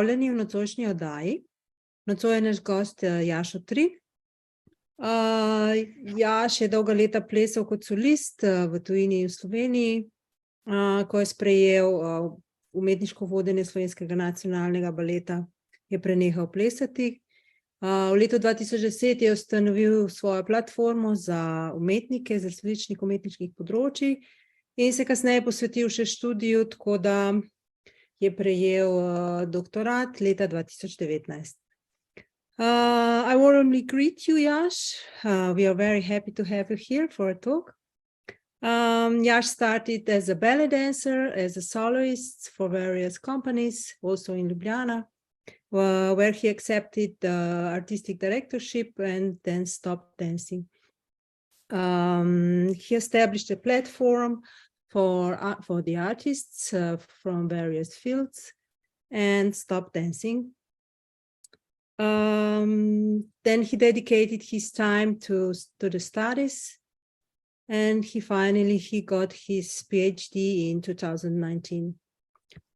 pozdravljeni v nocojšnji oddaji. Nocoj je naš gost Jaš Otrin. Jaš je dolga leta plesal kot solist v tujini in v Sloveniji, ko je sprejel umetniško vodenje Slovenskega nacionalnega baleta, je prenehal plesati. V letu 2010 je ustanovil svojo platformo za umetnike z različnih umetniških področij in se kasneje posvetil še študiju, tako da je prejel doktorat leta 2019. I warmly greet you, Jaš. We are very happy to have you here for a talk. Jaš started as a ballet dancer, as a soloist for various companies, also in Ljubljana, where he accepted the artistic directorship and then stopped dancing. He established a platform for the artists from various fields and stopped dancing. Then he dedicated his time to the studies, and he got his PhD in 2019.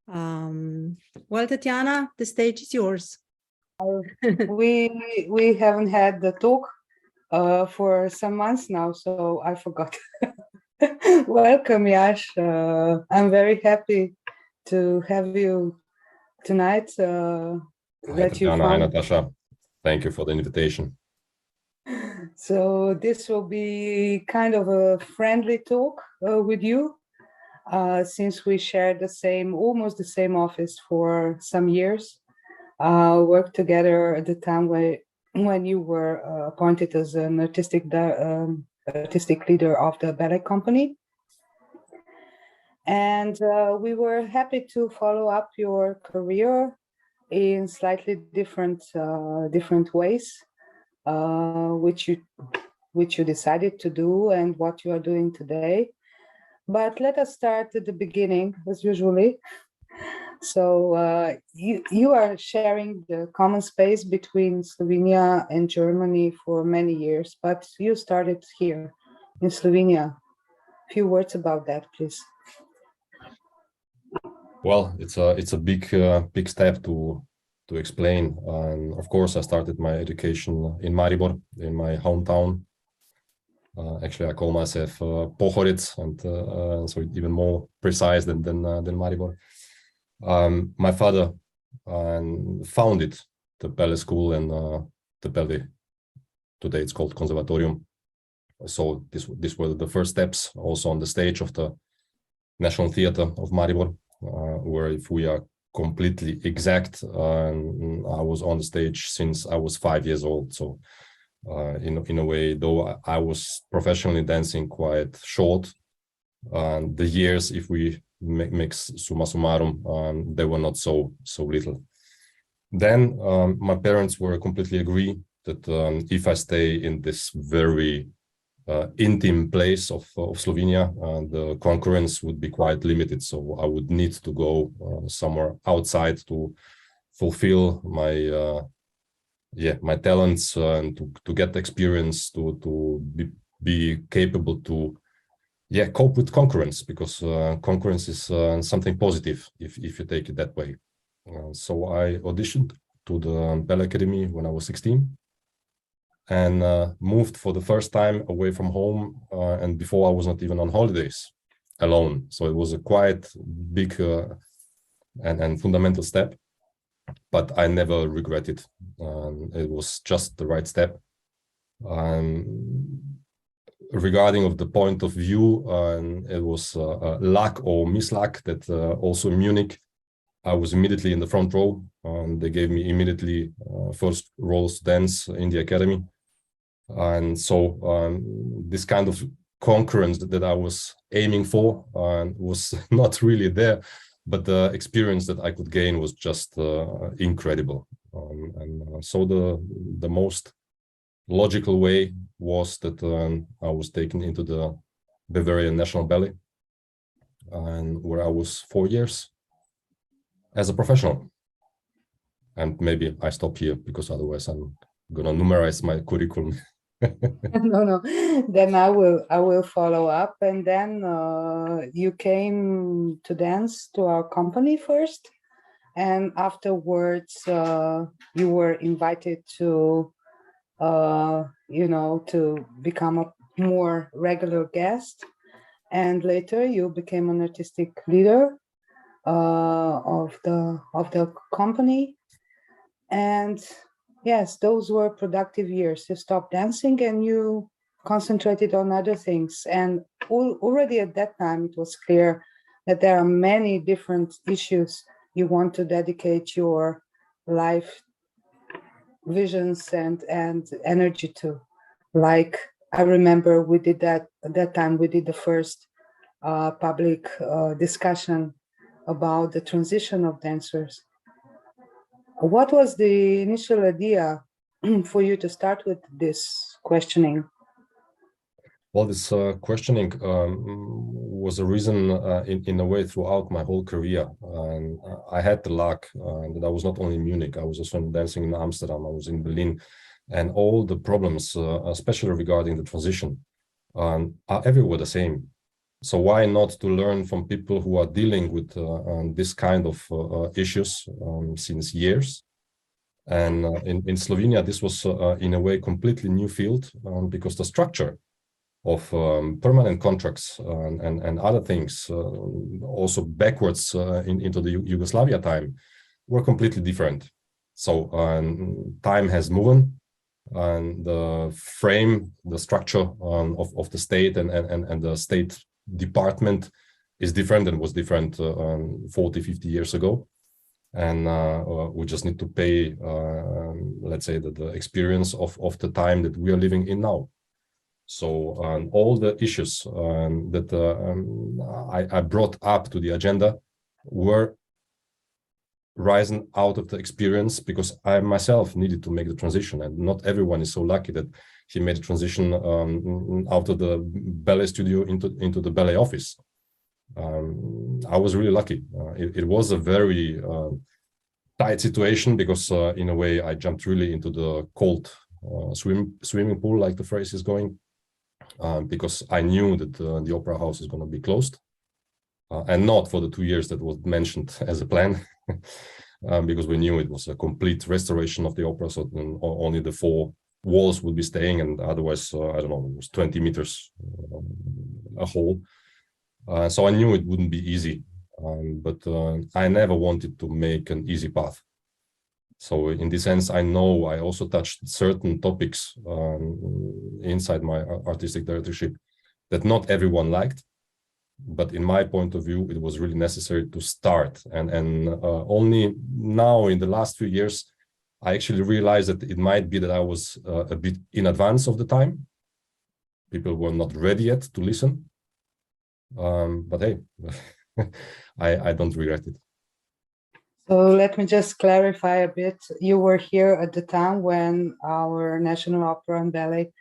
Well, Tatiana, the stage is yours. We haven't had the talk for some months now, so I forgot. Welcome, Jaš. I'm very happy to have you tonight. Hi, Tatiana. Hi, Natasha. Thank you for the invitation. So this will be kind of a friendly talk with you, since we shared almost the same office for some years. Worked together at the time when you were appointed as an artistic leader of the ballet company. And we were happy to follow up your career in slightly different ways, which you decided to do and what you are doing today. But let us start at the beginning, as usually. So you are sharing the common space between Slovenia and Germany for many years, but you started here in Slovenia. A few words about that, please. Well, it's a big step to explain. And of course, I started my education in Maribor, in my hometown. Actually, I call myself Pohoric, and so even more precise than Maribor. My father founded the ballet school and the ballet. Today it's called Konservatorij. So this were the first steps, also on the stage of the National Theatre of Maribor, where, if we are completely exact, I was on the stage since I was 5 years old. So in a way, though I was professionally dancing quite short, the years, if we mix summa summarum, they were not so little. Then my parents were completely agree that if I stay in this very intimate place of Slovenia, the concurrence would be quite limited. So I would need to go somewhere outside to fulfill my my talents and to get experience, to be capable to cope with concurrence, because concurrence is something positive if you take it that way. So I auditioned to the Ballet Academy when I was 16 and moved for the first time away from home, and before I was not even on holidays alone. So it was a quite big and fundamental step, but I never regret it. It was just the right step. Regarding of the point of view, it was luck or misluck that also in Munich, I was immediately in the front row. They gave me immediately first roles to dance in the academy. And so this kind of concurrence that I was aiming for was not really there, but the experience that I could gain was just incredible. So the most logical way was that I was taken into the Bavarian National Ballet, and where I was 4 years as a professional. And maybe I stop here, because otherwise I'm gonna numerize my curriculum. No. Then I will follow up, and then you came to dance to our company first, and afterwards you were invited to to become a more regular guest, and later you became an artistic leader of the company. And yes, those were productive years. You stopped dancing and you concentrated on other things. And already at that time, it was clear that there are many different issues you want to dedicate your life visions and energy to. Like, I remember we did that at that time, we did the first public discussion about the transition of dancers. What was the initial idea for you to start with this questioning? Well, this questioning was a reason in a way throughout my whole career. And I had the luck that I was not only in Munich, I was also dancing in Amsterdam, I was in Berlin, and all the problems, especially regarding the transition, are everywhere the same. So why not to learn from people who are dealing with this kind of issues since years? And in Slovenia, this was in a way completely new field because the structure of permanent contracts and other things, also backwards into the Yugoslavia time, were completely different. So time has moved, and the frame, the structure of the state and the state department is different and was different 40, 50 years ago. And we just need to pay, let's say, the experience of the time that we are living in now. So all the issues that I brought up to the agenda were rising out of the experience, because I myself needed to make the transition, and not everyone is so lucky that he made the transition out of the ballet studio into the ballet office. I was really lucky. It was a very tight situation, because in a way I jumped really into the cold swimming pool, like the phrase is going, because I knew that the opera house is going to be closed, and not for the 2 years that was mentioned as a plan, because we knew it was a complete restoration of the opera, so only the 4 walls would be staying, and otherwise, I don't know, it was 20 meters a hole. So I knew it wouldn't be easy, but I never wanted to make an easy path. So in this sense, I know I also touched certain topics inside my artistic directorship that not everyone liked, but in my point of view, it was really necessary to start. And only now in the last few years, I actually realized that it might be that I was a bit in advance of the time. People were not ready yet to listen. But hey, I don't regret it. So let me just clarify a bit. You were here at the time when our National Opera and Ballet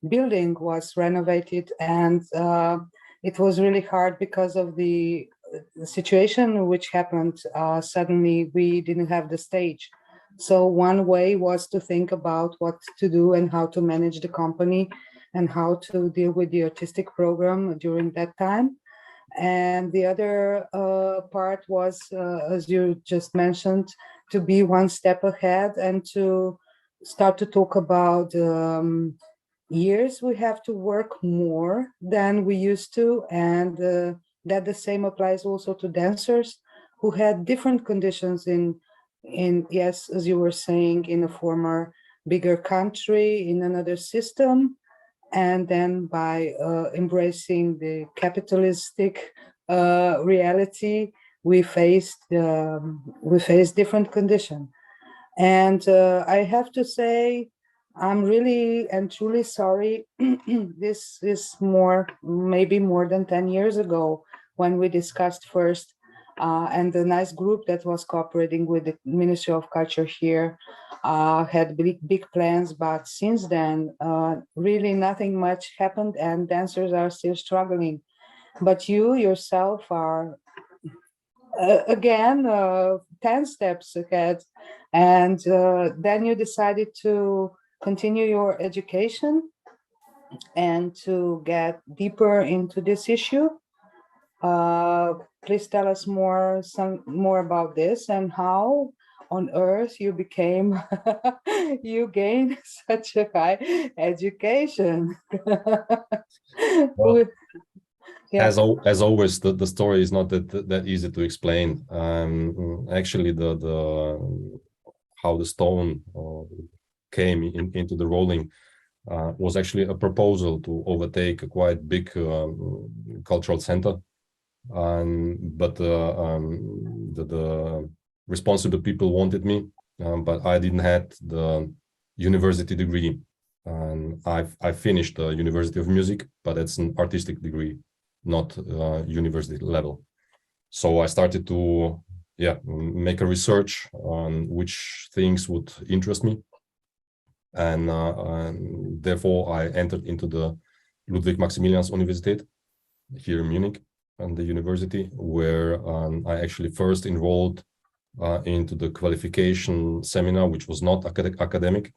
building was renovated, and it was really hard because of the situation which happened. Suddenly we didn't have the stage. So one way was to think about what to do and how to manage the company and how to deal with the artistic program during that time. And the other part was, as you just mentioned, to be one step ahead and to start to talk about years we have to work more than we used to, and that the same applies also to dancers who had different conditions in yes, as you were saying, in a former bigger country, in another system. And then by embracing the capitalistic reality, we faced different conditions. And I have to say, I'm really and truly sorry. This is maybe more than 10 years ago when we discussed first, and the nice group that was cooperating with the Ministry of Culture here had big plans, but since then, really nothing much happened, and dancers are still struggling. But you yourself are, again, 10 steps ahead, and then you decided to continue your education and to get deeper into this issue. please tell us more about this and how on earth you became you gained such a high education. Well, Yeah. as always, the story is not that easy to explain. Actually, the how the stone came into the rolling was actually a proposal to overtake a quite big cultural center, but the responsible people wanted me, but I didn't have the university degree. And I finished the University of Music, but it's an artistic degree, not university level. So I started to make a research on which things would interest me, and therefore I entered into the Ludwig Maximilians Universität here in Munich, and the university where I actually first enrolled into the qualification seminar, which was not academic.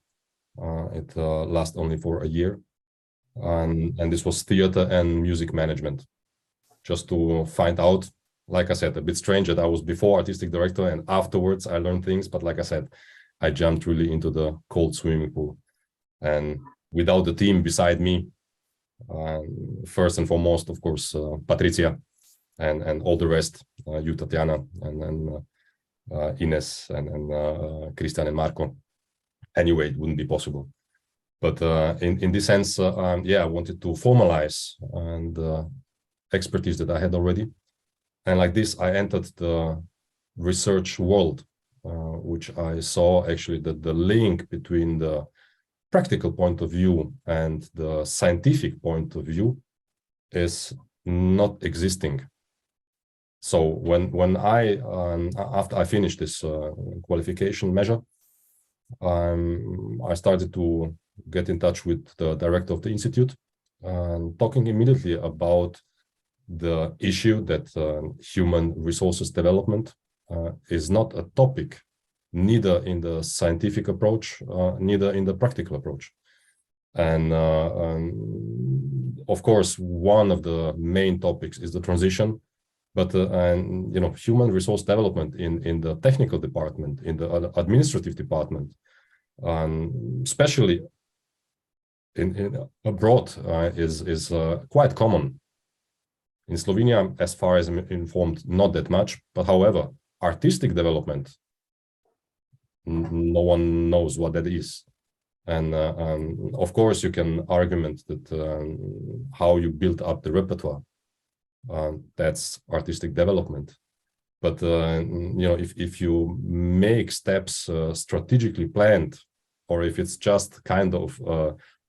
It lasted only for a year, and this was theater and music management, just to find out, like I said, a bit strange that I was before artistic director and afterwards I learned things, but like I said, I jumped really into the cold swimming pool, and without the team beside me, first and foremost, of course, Patricia and all the rest, you, Tatiana, and Ines and Christian and Marco. Anyway, it wouldn't be possible. But in this sense, I wanted to formalize the expertise that I had already. And like this, I entered the research world, which I saw actually that the link between the practical point of view and the scientific point of view is not existing. So when I after I finished this qualification measure, I started to get in touch with the director of the institute, and talking immediately about the issue that human resources development is not a topic, neither in the scientific approach, neither in the practical approach. And of course, one of the main topics is the transition, but human resource development in the technical department, in the administrative department, especially in abroad, is quite common. In Slovenia, as far as I'm informed, not that much. But however, artistic development, no one knows what that is. And of course, you can argument that how you build up the repertoire, that's artistic development. But if you make steps strategically planned, or if it's just kind of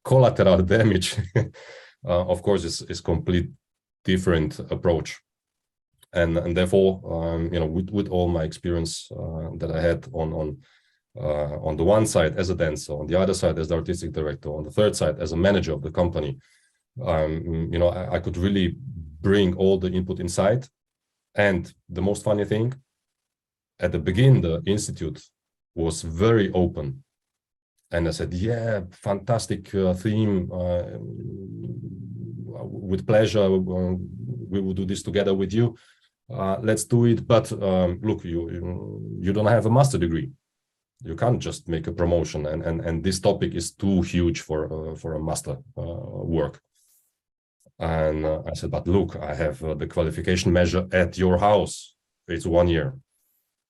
collateral damage, of course, it's complete different approach. And therefore, with all my experience that I had on the one side as a dancer, on the other side as the artistic director, on the third side as a manager of the company, I could really bring all the input inside. And the most funny thing, at the beginning, the institute was very open. And I said, yeah, fantastic theme. With pleasure, we will do this together with you. Let's do it. But look, you don't have a master degree. You can't just make a promotion. And this topic is too huge for a master work. And I said, but look, I have the qualification measure at your house. It's 1 year.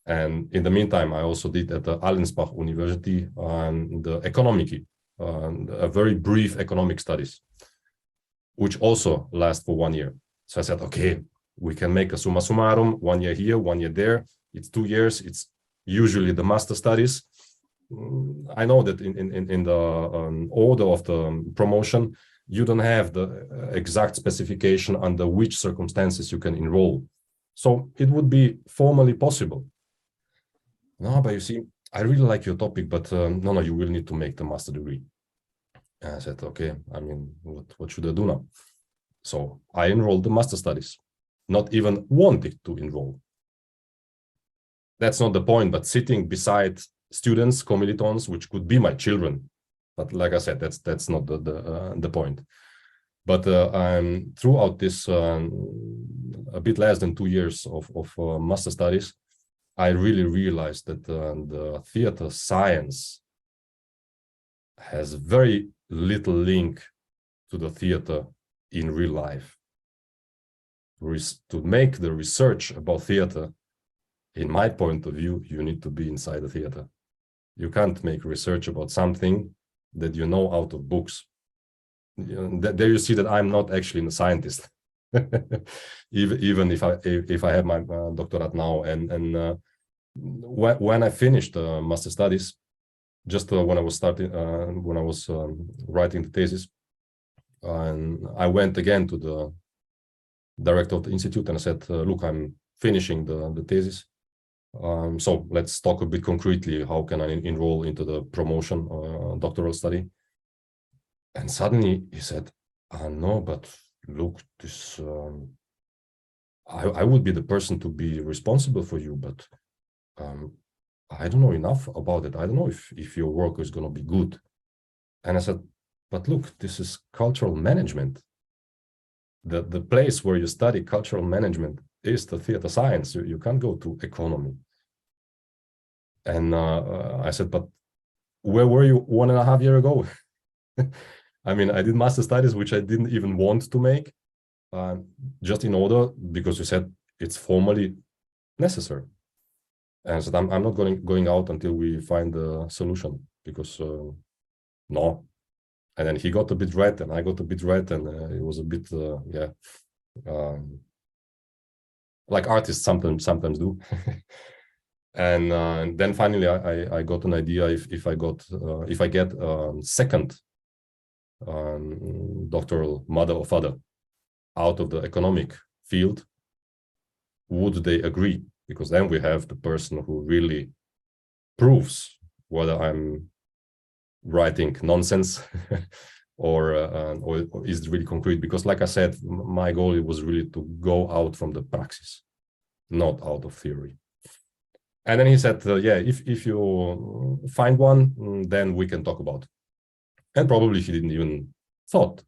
And in the meantime, I also did at the Allensbach University the economic, a very brief economic studies, which also last for 1 year. So I said, okay, we can make a summa summarum, 1 year here, 1 year there. It's 2 years. It's usually the master studies. I know that in the order of the promotion, you don't have the exact specification under which circumstances you can enroll. So it would be formally possible. No, but you see, I really like your topic, but no, you will need to make the master degree. And I said, okay, I mean, what should I do now? So I enrolled the master studies, not even wanted to enroll. That's not the point, but sitting beside students, commilitons, which could be my children. But like I said, that's not the point. But throughout this a bit less than 2 years of master studies, I really realized that the theater science has very little link to the theater in real life. To make the research about theater, in my point of view, you need to be inside the theater. You can't make research about something that you know out of books. There you see that I'm not actually a scientist, even if I have my doctorate now. And when I finished master studies, just when I was writing the thesis, and I went again to the director of the institute and I said, look, I'm finishing the thesis. So let's talk a bit concretely. How can I enroll into the promotion doctoral study? And suddenly he said, no, but look, this I would be the person to be responsible for you, but I don't know enough about it. I don't know if your work is going to be good. And I said, but look, this is cultural management. The place where you study cultural management is the theater science. You can't go to economy. And I said, but where were you 1.5 years ago? I mean, I did master studies, which I didn't even want to make, just in order, because you said it's formally necessary. And I said, I'm not going out until we find a solution, because no. And then he got a bit red and I got a bit red, and it was a bit, like artists sometimes do. And then finally I got an idea. If I get second doctoral mother or father out of the economic field, would they agree? Because then we have the person who really proves whether I'm writing nonsense or is it really concrete. Because like I said, my goal was really to go out from the praxis, not out of theory. And then he said, yeah, if you find one, then we can talk about it. And probably he didn't even thought,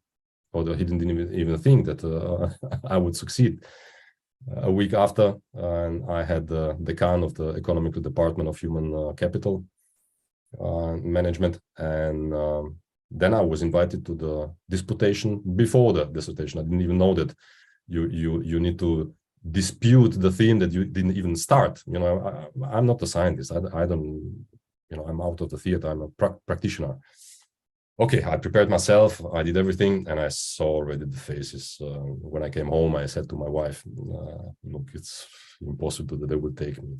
or he didn't even think that I would succeed. A week after, I had the decan of the economical department of human capital management, and then I was invited to the disputation before the dissertation. I didn't even know that you need to dispute the theme that you didn't even start. You know, I'm not a scientist. I don't, you know, I'm out of the theater. I'm a practitioner. Okay, I prepared myself, I did everything, and I saw already the faces. When I came home, I said to my wife, look, it's impossible that they would take me.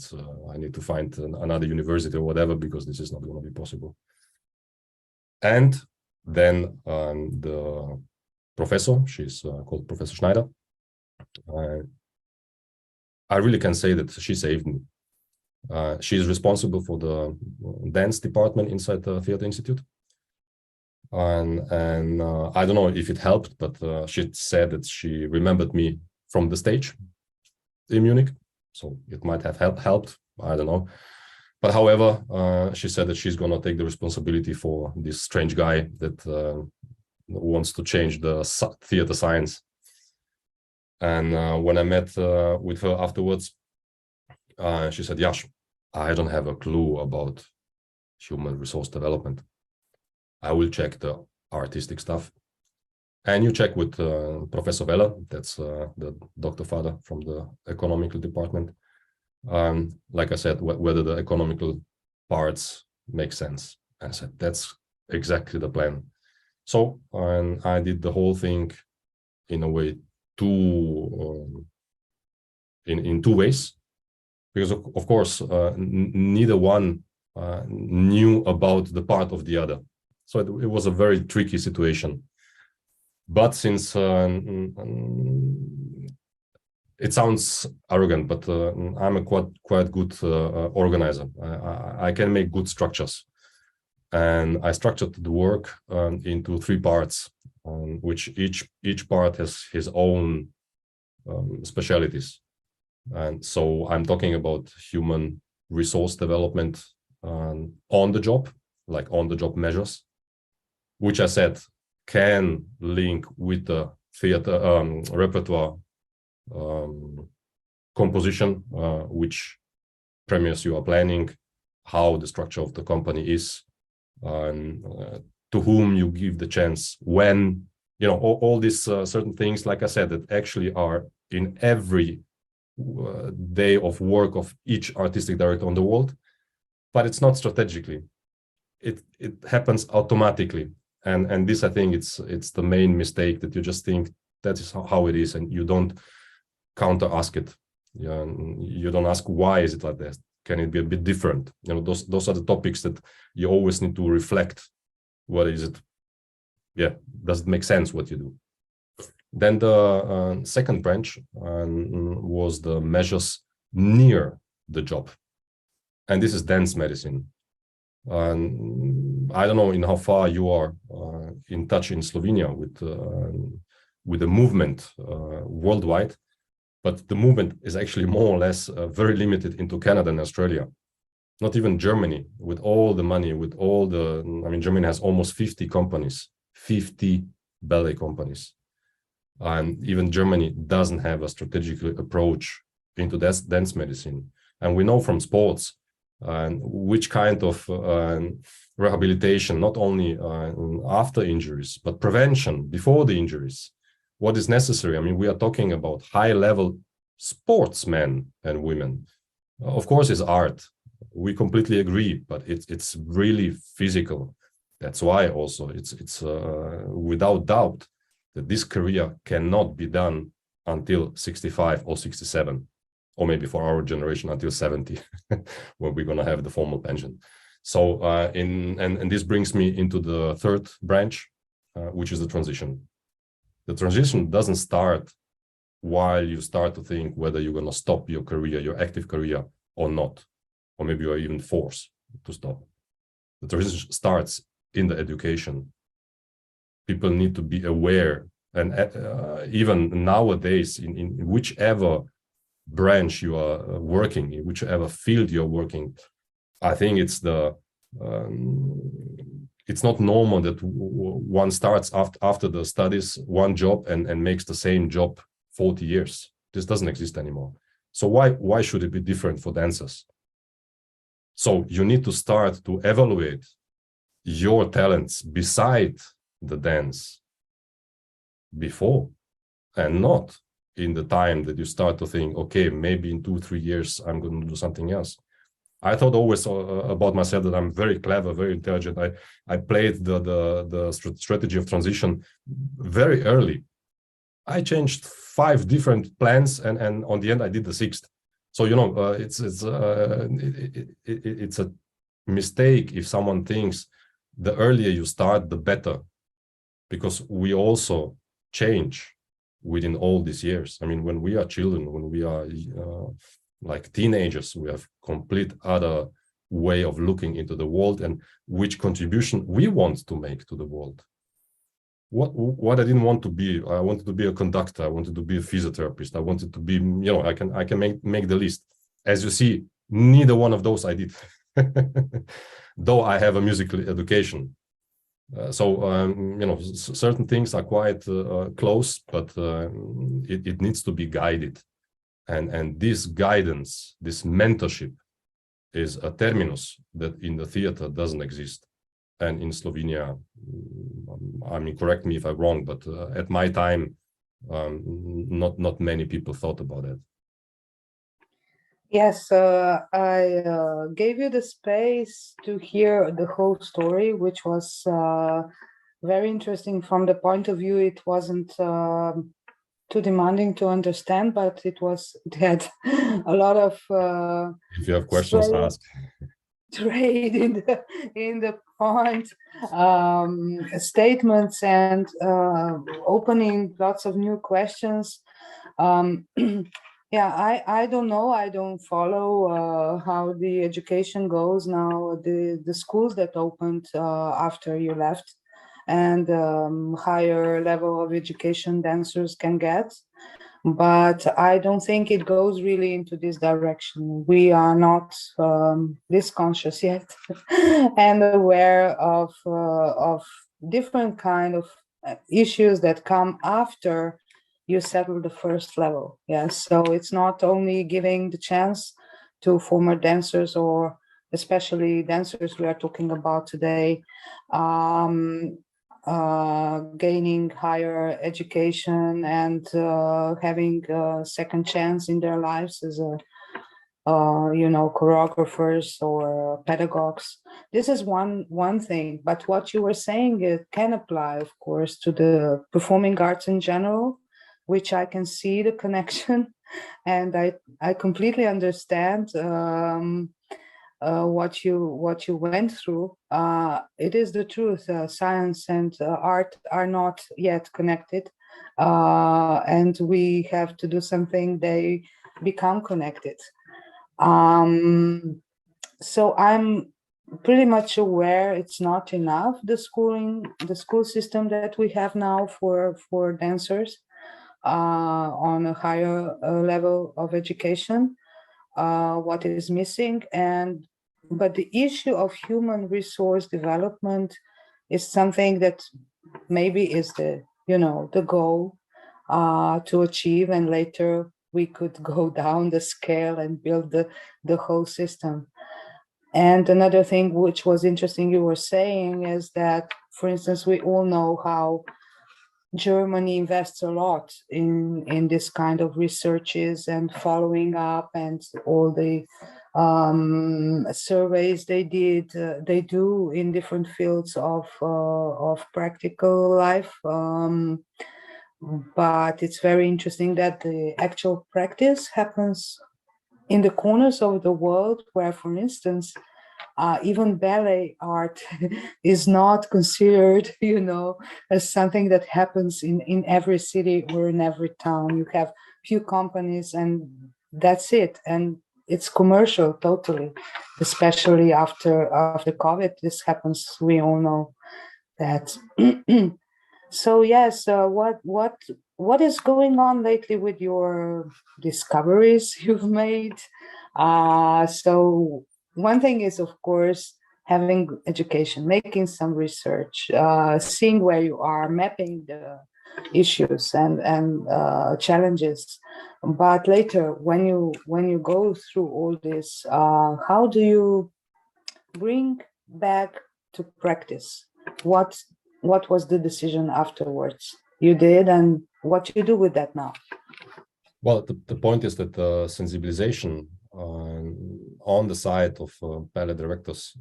I need to find another university or whatever, because this is not going to be possible. And then the professor, she's called Professor Schneider, I really can say that she saved me. She is responsible for the dance department inside the Theater Institute. And I don't know if it helped, but she said that she remembered me from the stage in Munich, so it might have helped. I don't know, but however, she said that she's going to take the responsibility for this strange guy that wants to change the theater science. And when I met with her afterwards, she said, Jaš, I don't have a clue about human resource development. I will check the artistic stuff, and you check with Professor Weller, that's the doctor father from the economical department. Like I said, whether the economical parts make sense. And I said, that's exactly the plan. So I did the whole thing in a way in two ways, because of course neither one knew about the part of the other. So it was a very tricky situation. But since it sounds arrogant, but I'm a quite good organizer. I can make good structures. And I structured the work into 3 parts, which each part has his own specialities. And so I'm talking about human resource development on the job, like on the job measures, which I said can link with the theater repertoire composition, which premieres you are planning, how the structure of the company is, to whom you give the chance, when, you know, all these certain things, like I said, that actually are in every day of work of each artistic director on the world, but it's not strategically. It happens automatically, and this, I think, it's the main mistake, that you just think that is how it is, and you don't counter ask it. You don't ask, why is it like that? Can it be a bit different? You know, those are the topics that you always need to reflect. What is it? Yeah, does it make sense what you do? Then the second branch was the measures near the job, and this is dance medicine. I don't know in how far you are in touch in Slovenia with the movement worldwide, but the movement is actually more or less very limited into Canada and Australia. Not even Germany, with all the money, with all the, I mean, Germany has almost 50 companies, 50 ballet companies. And even Germany doesn't have a strategic approach into dance medicine. And we know from sports which kind of rehabilitation, not only after injuries, but prevention before the injuries, what is necessary. I mean, we are talking about high-level sportsmen and women. Of course, it's art. We completely agree, but it's really physical. That's why also it's without doubt that this career cannot be done until 65 or 67, or maybe for our generation until 70, when we're going to have the formal pension. So and this brings me into the third branch, which is the transition. The transition doesn't start while you start to think whether you're going to stop your career, your active career, or not, or maybe you're even forced to stop. The transition starts in the education. People need to be aware, and even nowadays, in whichever branch you are working, in whichever field you're working, I think it's it's not normal that one starts after the studies one job and makes the same job 40 years. This doesn't exist anymore. So why should it be different for dancers? So you need to start to evaluate your talents beside the dance before, and not in the time that you start to think, okay, maybe in 2-3 years I'm going to do something else. I thought always about myself that I'm very clever, very intelligent. I played the strategy of transition very early. I changed 5 different plans, and on the end I did the 6th. So, you know, it's a mistake if someone thinks the earlier you start, the better, because we also change within all these years. I mean, when we are children, when we are like teenagers, we have complete other way of looking into the world and which contribution we want to make to the world. What I didn't want to be, I wanted to be a conductor, I wanted to be a physiotherapist, I wanted to be, you know, I can make the list. As you see, neither one of those I did, though I have a musical education. You know, certain things are quite close, but it needs to be guided. And this guidance, this mentorship is a terminus that in the theater doesn't exist. And in Slovenia, I mean, correct me if I'm wrong, but at my time, not many people thought about it. Yes, I gave you the space to hear the whole story, which was very interesting from the point of view. It wasn't too demanding to understand, but it had a lot of if you have questions, ask. Trade in the point, statements, and opening lots of new questions. Yeah, I don't know. I don't follow how the education goes now. The schools that opened after you left, and higher level of education dancers can get. But I don't think it goes really into this direction. We are not this conscious yet and aware of different kind of issues that come after you settle the first level. Yes, so it's not only giving the chance to former dancers, or especially dancers we are talking about today, gaining higher education and having a second chance in their lives as a choreographers or pedagogues. This is one thing, but what you were saying, it can apply, of course, to the performing arts in general, which I can see the connection, and I completely understand what you went through. It is the truth. Science and art are not yet connected, and we have to do something. They become connected. So I'm pretty much aware it's not enough, the school system that we have now for dancers on a higher level of education. What is missing, but the issue of human resource development is something that maybe is the goal to achieve, and later we could go down the scale and build the whole system. And another thing which was interesting you were saying is that, for instance, we all know how Germany invests a lot in this kind of researches and following up, and all the surveys they do in different fields of practical life. But it's very interesting that the actual practice happens in the corners of the world where, for instance, even ballet art is not considered, as something that happens in every city or in every town. You have few companies and that's it. And it's commercial totally, especially after COVID. This happens, we all know that. So yes, what is going on lately with your discoveries you've made? So one thing is, of course, having education, making some research, seeing where you are, mapping the issues and challenges. But later, when you go through all this, how do you bring back to practice? What was the decision afterwards you did, and what you do with that now? Well, the point is that sensibilization on the side of ballet directors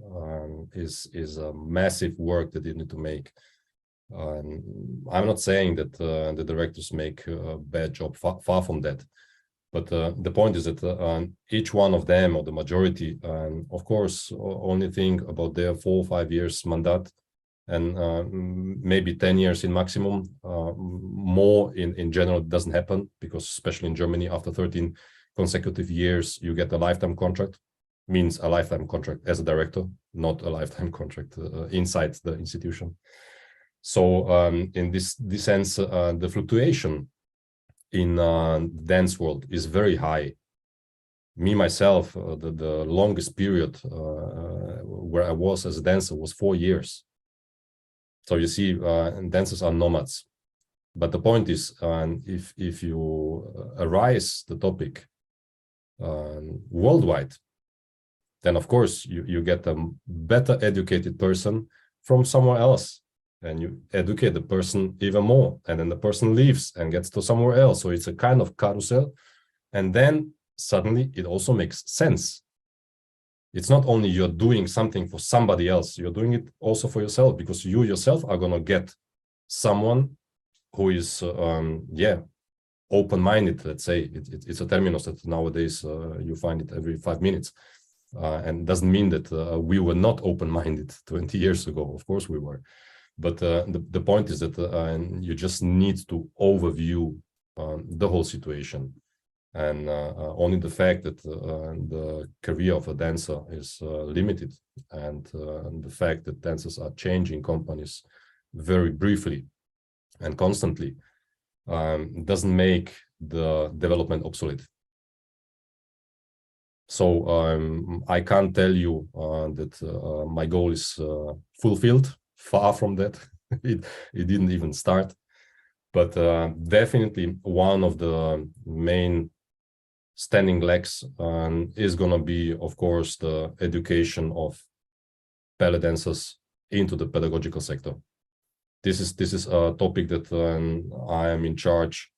is a massive work that you need to make. I'm not saying that the directors make a bad job, far from that. But the point is that each one of them, or the majority, of course, only think about their 4 or 5 years mandate, and maybe 10 years in maximum. More in general doesn't happen, because especially in Germany, after 13 consecutive years, you get a lifetime contract. Means a lifetime contract as a director, not a lifetime contract inside the institution. So in this sense, the fluctuation in dance world is very high. Me, myself, the longest period where I was as a dancer was 4 years. So you see, dancers are nomads. But the point is, if you arise the topic worldwide, then of course you get a better educated person from somewhere else, and you educate the person even more, and then the person leaves and gets to somewhere else. So it's a kind of carousel, and then suddenly it also makes sense. It's not only you're doing something for somebody else, you're doing it also for yourself, because you yourself are going to get someone who is, open-minded, let's say. It's a terminus that nowadays you find it every 5 minutes. And doesn't mean that we were not open-minded 20 years ago. Of course we were. But the point is that you just need to overview the whole situation. And only the fact that the career of a dancer is limited, and the fact that dancers are changing companies very briefly and constantly doesn't make the development obsolete. So I can't tell you that my goal is fulfilled. Far from that. it didn't even start. But definitely one of the main standing legs is going to be, of course, the education of ballet dancers into the pedagogical sector. This is a topic that I am in charge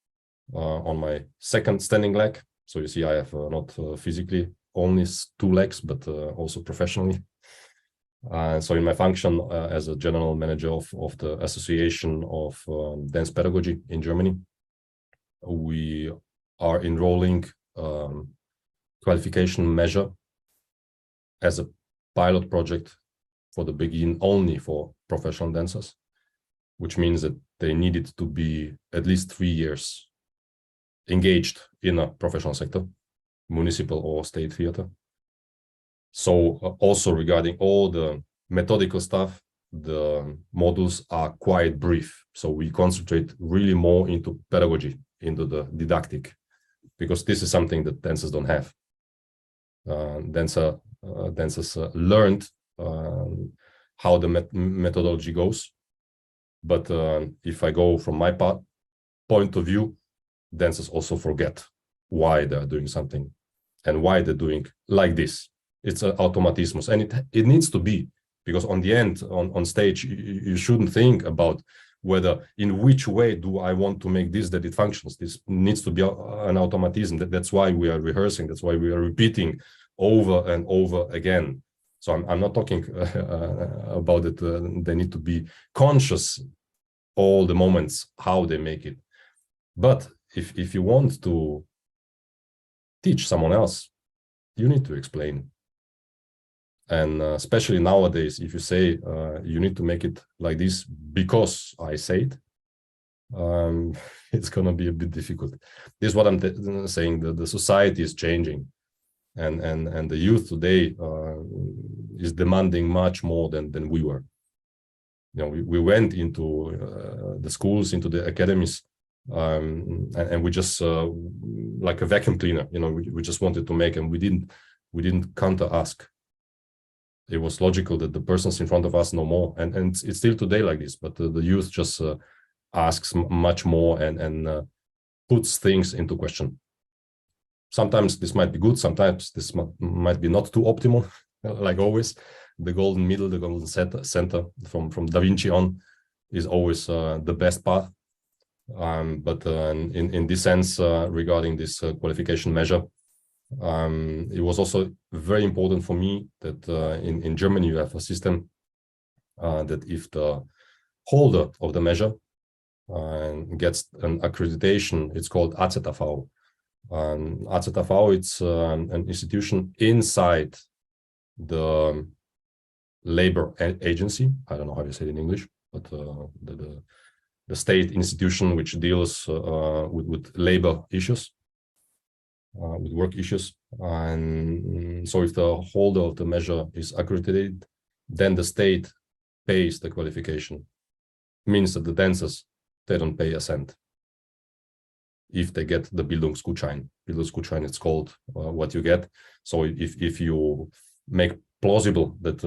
on my second standing leg. So you see, I have not physically only 2 legs, but also professionally. So in my function as a general manager of the Association of Dance Pedagogy in Germany, we are enrolling qualification measure as a pilot project for the beginning only for professional dancers, which means that they needed to be at least 3 years engaged in a professional sector, municipal or state theater. So also regarding all the methodical stuff, the modules are quite brief. So we concentrate really more into pedagogy, into the didactic, because this is something that dancers don't have. Dancers learned how the methodology goes. But if I go from my point of view, dancers also forget why they're doing something and why they're doing like this. It's an automatismus, and it needs to be, because on the end, on stage, you shouldn't think about whether in which way do I want to make this that it functions. This needs to be an automatism. That's why we are rehearsing. That's why we are repeating over and over again. So I'm not talking about it. They need to be conscious all the moments how they make it. But if you want to teach someone else, you need to explain. And especially nowadays, if you say you need to make it like this because I say it, it's going to be a bit difficult. This is what I'm saying. The society is changing, and the youth today is demanding much more than we were. You know, we went into the schools, into the academies, and we just like a vacuum cleaner. You know, we just wanted to make, and we didn't counter ask. It was logical that the persons in front of us know more, and it's still today like this. But the youth just asks much more and puts things into question. Sometimes this might be good, sometimes this might be not too optimal. Like always, the golden middle, the golden center from Da Vinci on is always the best path. But in this sense, regarding this qualification measure, it was also very important for me that in Germany you have a system that if the holder of the measure gets an accreditation, it's called AZV. AZV, it's an institution inside the labor agency. I don't know how you say it in English, but the state institution which deals with labor issues. With work issues. And so if the holder of the measure is accredited, then the state pays the qualification. Means that the dancers, they don't pay a cent if they get the Bildungsgutschein. Bildungsgutschein, it's called what you get. So if you make plausible that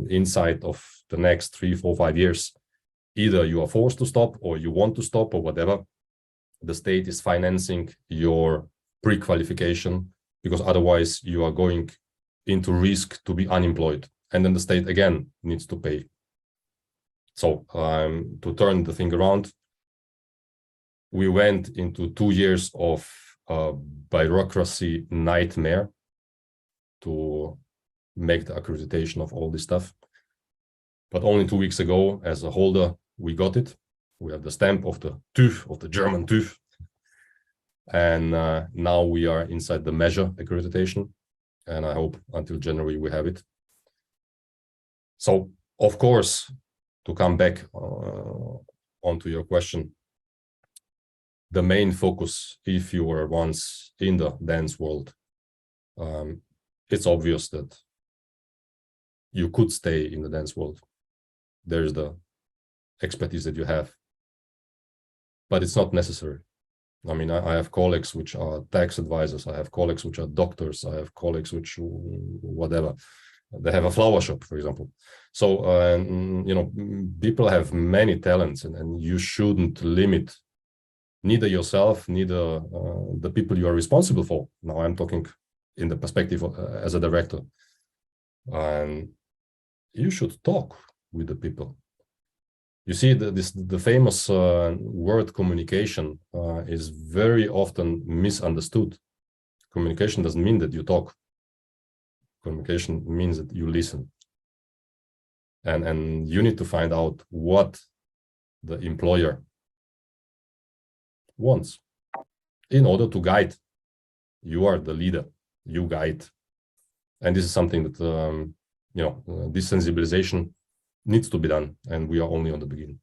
inside of the next 3, 4, 5 years, either you are forced to stop or you want to stop or whatever, the state is financing your pre-qualification, because otherwise you are going into risk to be unemployed, and then the state again needs to pay. So to turn the thing around, we went into 2 years of bureaucracy nightmare to make the accreditation of all this stuff. But only 2 weeks ago, as a holder, we got it. We have the stamp of the TÜV, of the German TÜV. And now we are inside the measure accreditation, and I hope until January we have it. So, of course, to come back onto your question, the main focus, if you were once in the dance world, it's obvious that you could stay in the dance world. There's the expertise that you have, but it's not necessary. I mean, I have colleagues which are tax advisors. I have colleagues which are doctors. I have colleagues which whatever. they have a flower shop, for example. So you know, people have many talents, and you shouldn't limit neither yourself, neither the people you are responsible for. Now I'm talking in the perspective of, as a director, and you should talk with the people. You see, the famous word communication is very often misunderstood. Communication doesn't mean that you talk. Communication means that you listen. And you need to find out what the employer wants in order to guide. You are the leader, you guide. And this is something that, you know, this sensibilization needs to be done, and we are only on the beginning.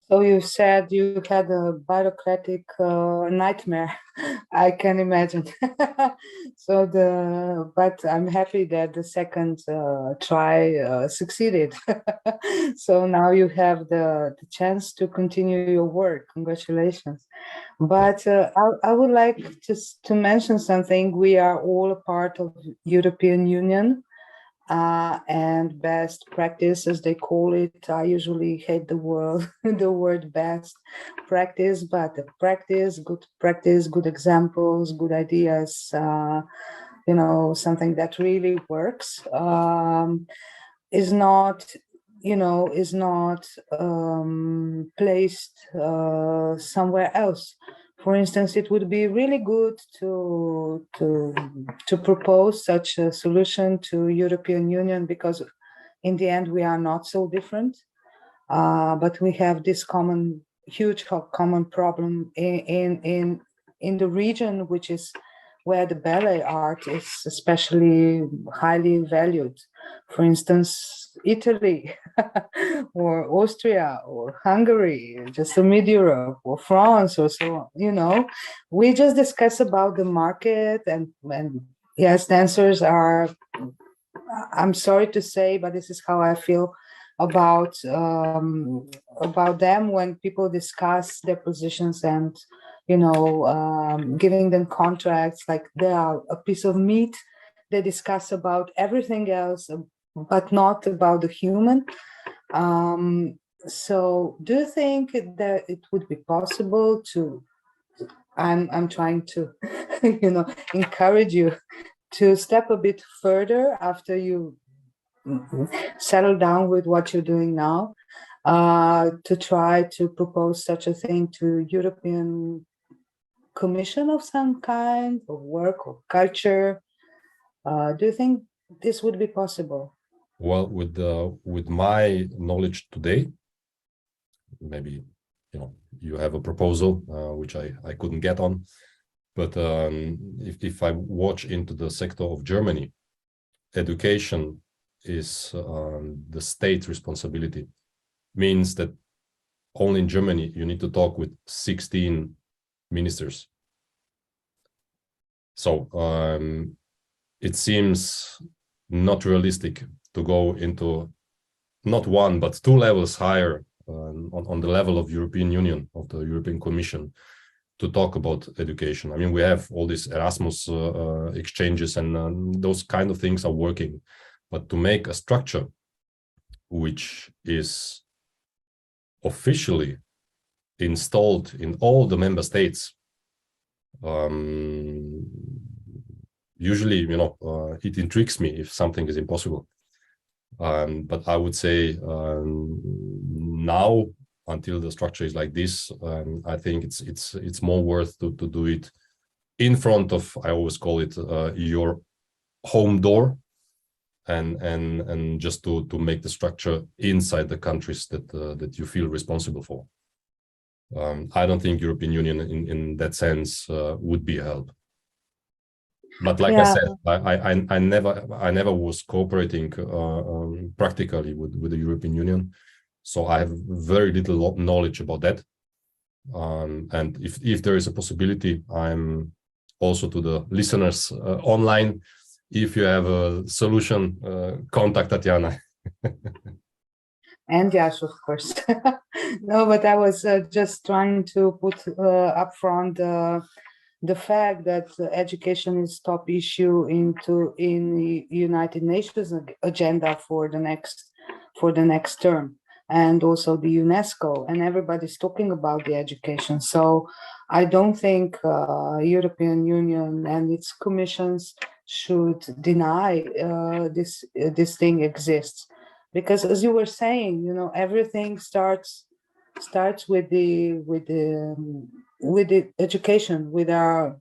So you said you had a bureaucratic nightmare. I can imagine. But I'm happy that the second try succeeded. So now you have the chance to continue your work. Congratulations. But I would like just to mention something. We are all a part of European Union. And best practice, as they call it. I usually hate the word best practice, but practice, good examples, good ideas, you know, something that really works, is not placed somewhere else. For instance, it would be really good to propose such a solution to European Union, because in the end we are not so different, but we have this huge common problem in the region, which is where the ballet art is especially highly valued. For instance, Italy or Austria or Hungary, just mid-Europe, or France, or so on. You know, we just discuss about the market, and yes, the answers are, I'm sorry to say, but this is how I feel about them when people discuss their positions and, you know, giving them contracts like they are a piece of meat. They discuss about everything else, but not about the human. So do you think that it would be possible to, I'm trying to, you know, encourage you to step a bit further after you settle down with what you're doing now, to try to propose such a thing to European Commission of some kind of work or culture? Do you think this would be possible? Well, with my knowledge today, maybe, you know, you have a proposal which I couldn't get on, but if I watch into the sector of Germany, education is the state responsibility. Means that only in Germany you need to talk with 16 ministers. So it seems not realistic to go into not one but two levels higher on the level of European Union, of the European Commission, to talk about education. I mean, we have all these Erasmus exchanges, and those kind of things are working, but to make a structure which is officially installed in all the member states, usually, you know, it intrigues me if something is impossible. But I would say now, until the structure is like this, I think it's more worth to do it in front of, I always call it, your home door, and just to make the structure inside the countries that you feel responsible for. I don't think European Union in that sense would be a help. But like I said, I never was cooperating practically with the European Union, so I have very little knowledge about that. And if there is a possibility, I'm also to the listeners online. If you have a solution, contact Tatiana. And Jaš, of course. No, but I was just trying to put up front the fact that education is top issue in the United Nations agenda for the next term, and also the UNESCO, and everybody's talking about the education. So I don't think European Union and its commissions should deny this thing exists, because as you were saying, you know, everything starts with the education, with our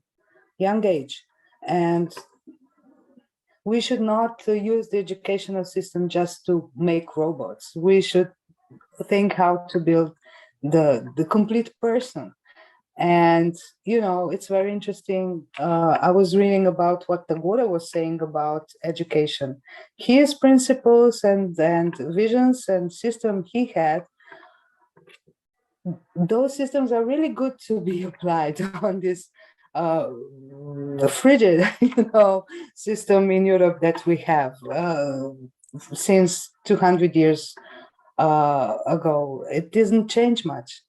young age, and we should not use the educational system just to make robots. We should think how to build the complete person. And you know, it's very interesting. I was reading about what Tagore was saying about education. His principles and visions and system he had, those systems are really good to be applied on this frigid, you know, system in Europe that we have since 200 years ago. It didn't change much.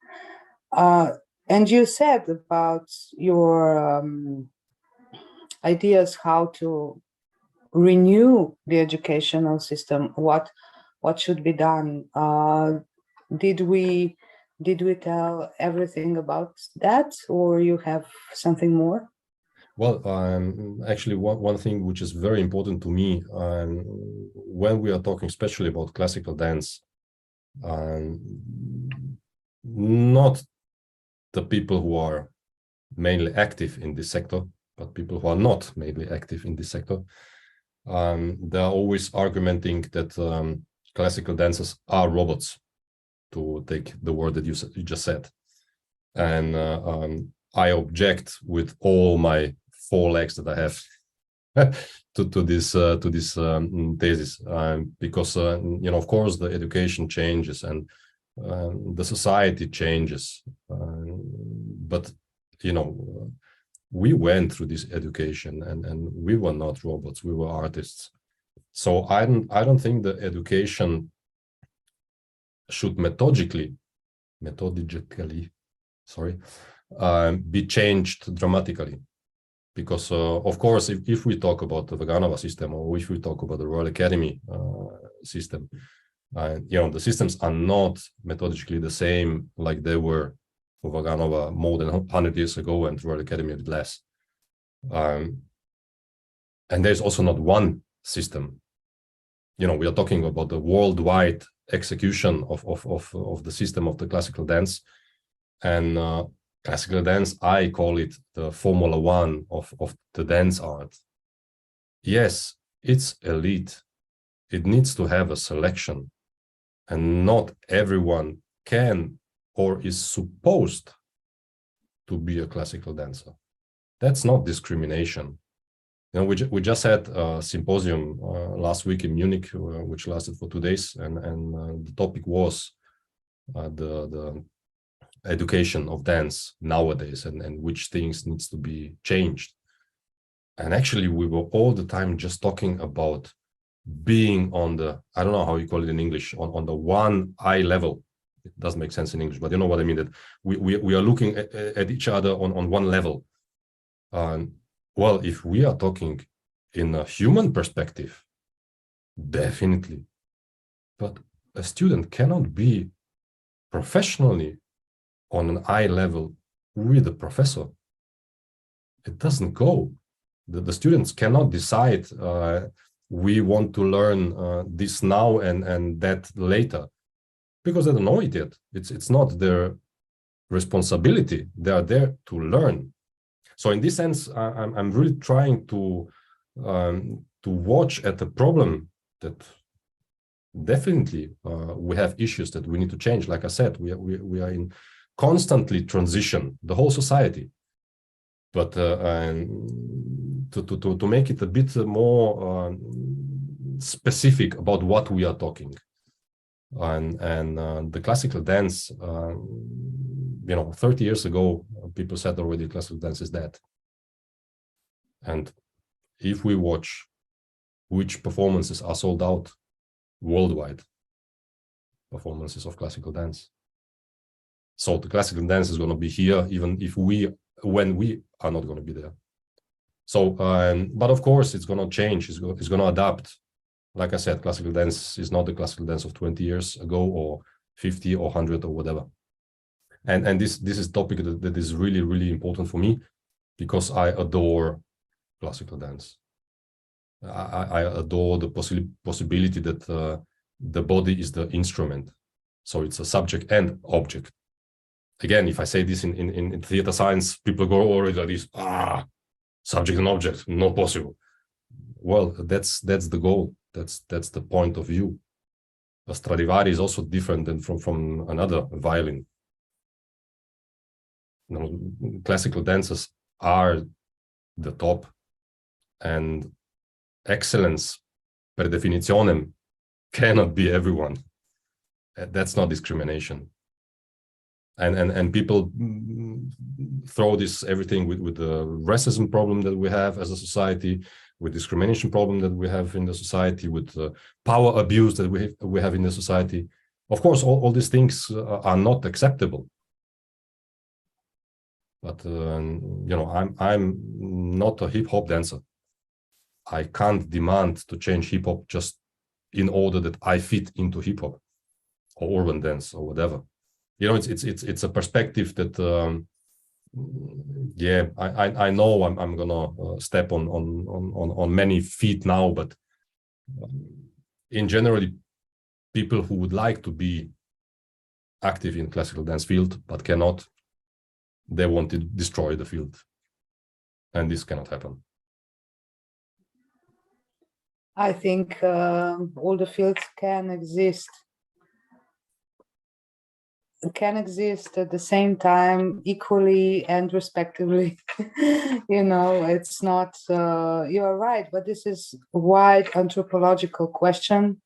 And you said about your ideas how to renew the educational system. What should be done? Did we tell everything about that, or you have something more? Well, actually, one thing which is very important to me, when we are talking especially about classical dance, not the people who are mainly active in this sector, but people who are not mainly active in this sector, they are always arguing that classical dancers are robots, to take the word that you just said. And I object with all my 4 legs that I have to this thesis, because you know, of course, the education changes and the society changes, but you know, we went through this education, and we were not robots, we were artists. So I don't think the education should methodically, sorry, be changed dramatically, because of course, if we talk about the Vaganova system, or if we talk about the Royal Academy system, you know, the systems are not methodically the same like they were for Vaganova more than 100 years ago, and Royal Academy a bit less. And there's also not one system. You know, we are talking about the worldwide execution of the system of the classical dance. And classical dance, I call it the Formula One of the dance art. Yes, it's elite. It needs to have a selection, and not everyone can or is supposed to be a classical dancer. That's not discrimination. You know, we just had a symposium last week in Munich, which lasted for 2 days, and the topic was the education of dance nowadays, and which things needs to be changed. And actually, we were all the time just talking about being on the, I don't know how you call it in English, on the one eye level. It doesn't make sense in English, but you know what I mean, that we are looking at each other on one level. Well, if we are talking in a human perspective, definitely. But a student cannot be professionally on an eye level with a professor. It doesn't go. The students cannot decide, we want to learn this now and that later, because they don't know it yet. It's not their responsibility. They are there to learn. So in this sense, I'm really trying to watch at the problem that definitely we have issues that we need to change. Like I said, we are in constantly transition, the whole society. But to make it a bit more specific about what we are talking, and the classical dance, you know, 30 years ago, people said already classical dance is dead. And if we watch which performances are sold out worldwide, performances of classical dance. So the classical dance is going to be here, even if we when we are not going to be there. So, but of course, it's going to change. It's going to adapt. Like I said, classical dance is not the classical dance of 20 years ago or 50 or 100 or whatever. And this is a topic that is really, really important for me, because I adore classical dance. I adore the possibility that the body is the instrument. So it's a subject and object. Again, if I say this in theater science, people go already like this, subject and object, not possible. Well, that's the goal. That's the point of view. A Stradivari is also different than from another violin. You know, classical dancers are the top, and excellence per definitionem cannot be everyone. That's not discrimination. And people throw this everything with the racism problem that we have as a society, with discrimination problem that we have in the society, with power abuse that we have in the society. Of course, all these things are not acceptable. But you know, I'm not a hip hop dancer. I can't demand to change hip hop just in order that I fit into hip hop or urban dance or whatever. You know, it's a perspective that yeah, I know I'm gonna step on many feet now, but in general, people who would like to be active in classical dance field but cannot, they want to destroy the field, and this cannot happen. I think all the fields can exist at the same time, equally and respectively. You know, it's not, you're right, but this is a wide anthropological question.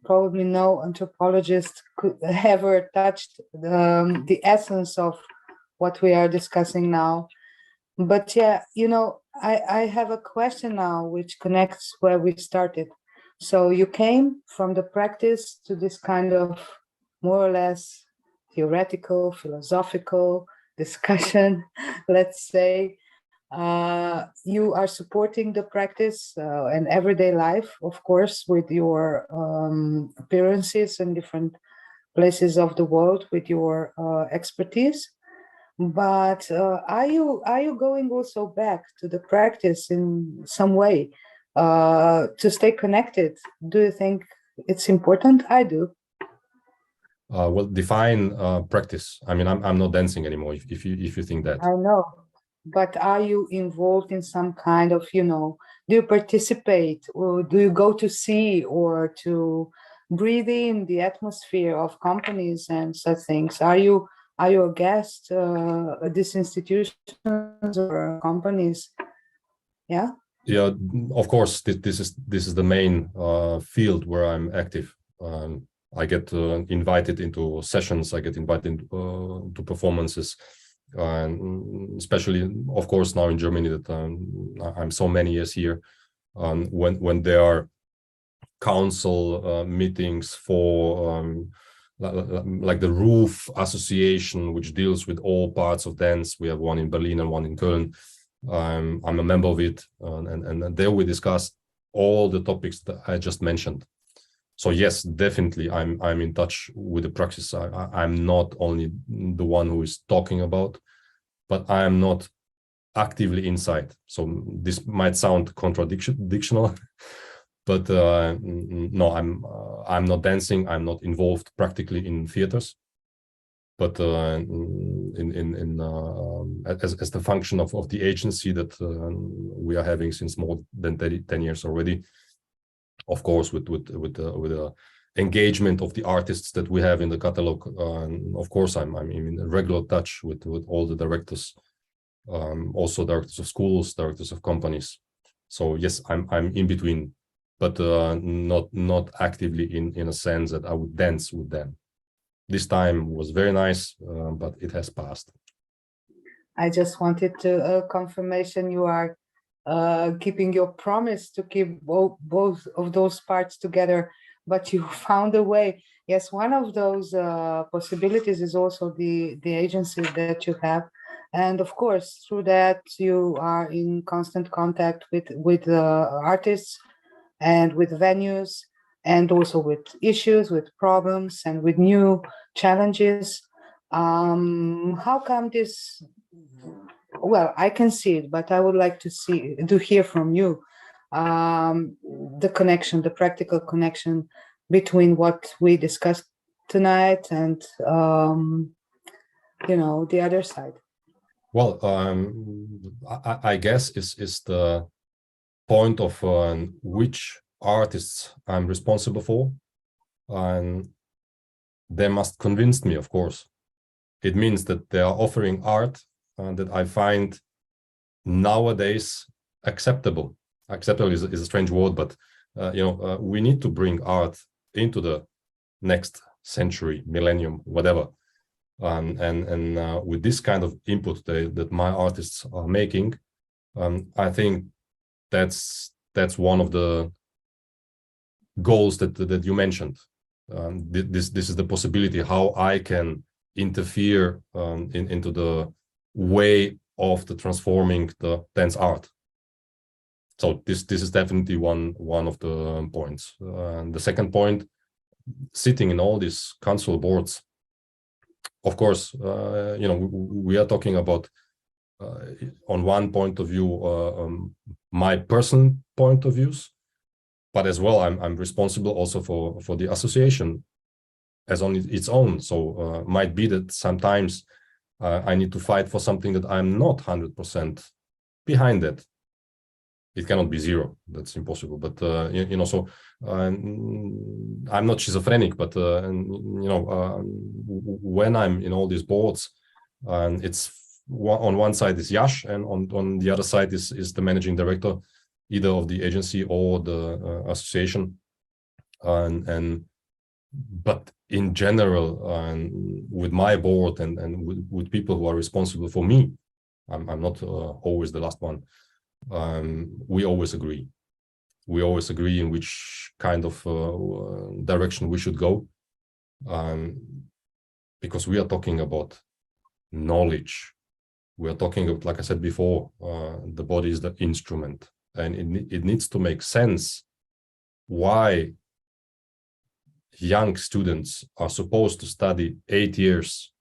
Probably no anthropologist could ever touched the essence of what we are discussing now. But yeah, you know, I have a question now which connects where we started. So you came from the practice to this kind of more or less theoretical, philosophical discussion, let's say. You are supporting the practice and everyday life, of course, with your appearances in different places of the world, with your expertise. But are you going also back to the practice in some way to stay connected? Do you think it's important? I do. Well, define practice. I mean, I'm not dancing anymore. If you think that. I know, but are you involved in some kind of, you know, do you participate, or do you go to see or to breathe in the atmosphere of companies and such things? Are you a guest at these institutions or companies? Yeah. Yeah, of course. This is the main field where I'm active. I get invited into sessions. I get invited to performances, and especially, of course, now in Germany that I'm so many years here. When there are council meetings for like the Roof Association, which deals with all parts of dance. We have one in Berlin and one in Köln. I'm a member of it, and there we discuss all the topics that I just mentioned. So yes, definitely, I'm in touch with the practice. I'm not only the one who is talking about, but I am not actively inside. So this might sound contradictional, but no, I'm not dancing. I'm not involved practically in theaters, but as the function of the agency that we are having since more than 10 years already. Of course, with the engagement of the artists that we have in the catalog, of course, I'm in regular touch with all the directors, also directors of schools, directors of companies. So yes, I'm in between, but not actively in a sense that I would dance with them. This time was very nice, but it has passed. I just wanted to confirmation you are keeping your promise to keep both of those parts together, but you found a way. Yes, one of those possibilities is also the agency that you have, And of course, through that, you are in constant contact with artists and with venues, and also with issues, with problems, and with new challenges. How come this? Well, I can see it, but I would like to hear from you the connection, the practical connection between what we discussed tonight and the other side. Well, I guess is the point of which artists I'm responsible for, and they must convince me, of course. It means that they are offering art that I find nowadays acceptable. Acceptable is a strange word, but we need to bring art into the next century, millennium, whatever. And with this kind of input that my artists are making, I think that's one of the goals that you mentioned. This is the possibility how I can interfere into the way of the transforming the dance art. So this is definitely one of the points. The second point, sitting in all these council boards, of course, we are talking about on one point of view my personal point of views, but as well I'm responsible also for the association as on its own. So might be that sometimes I need to fight for something that I'm not 100% behind that. It cannot be zero. That's impossible. But so I'm not schizophrenic. But when I'm in all these boards, and it's on one side is Jaš, and on the other side is the managing director, either of the agency or the association. But in general, with my board and with people who are responsible for me, I'm not always the last one. We always agree. We always agree in which kind of direction we should go, because we are talking about knowledge. We are talking about, like I said before, the body is the instrument, and it needs to make sense why young students are supposed to study 8 years.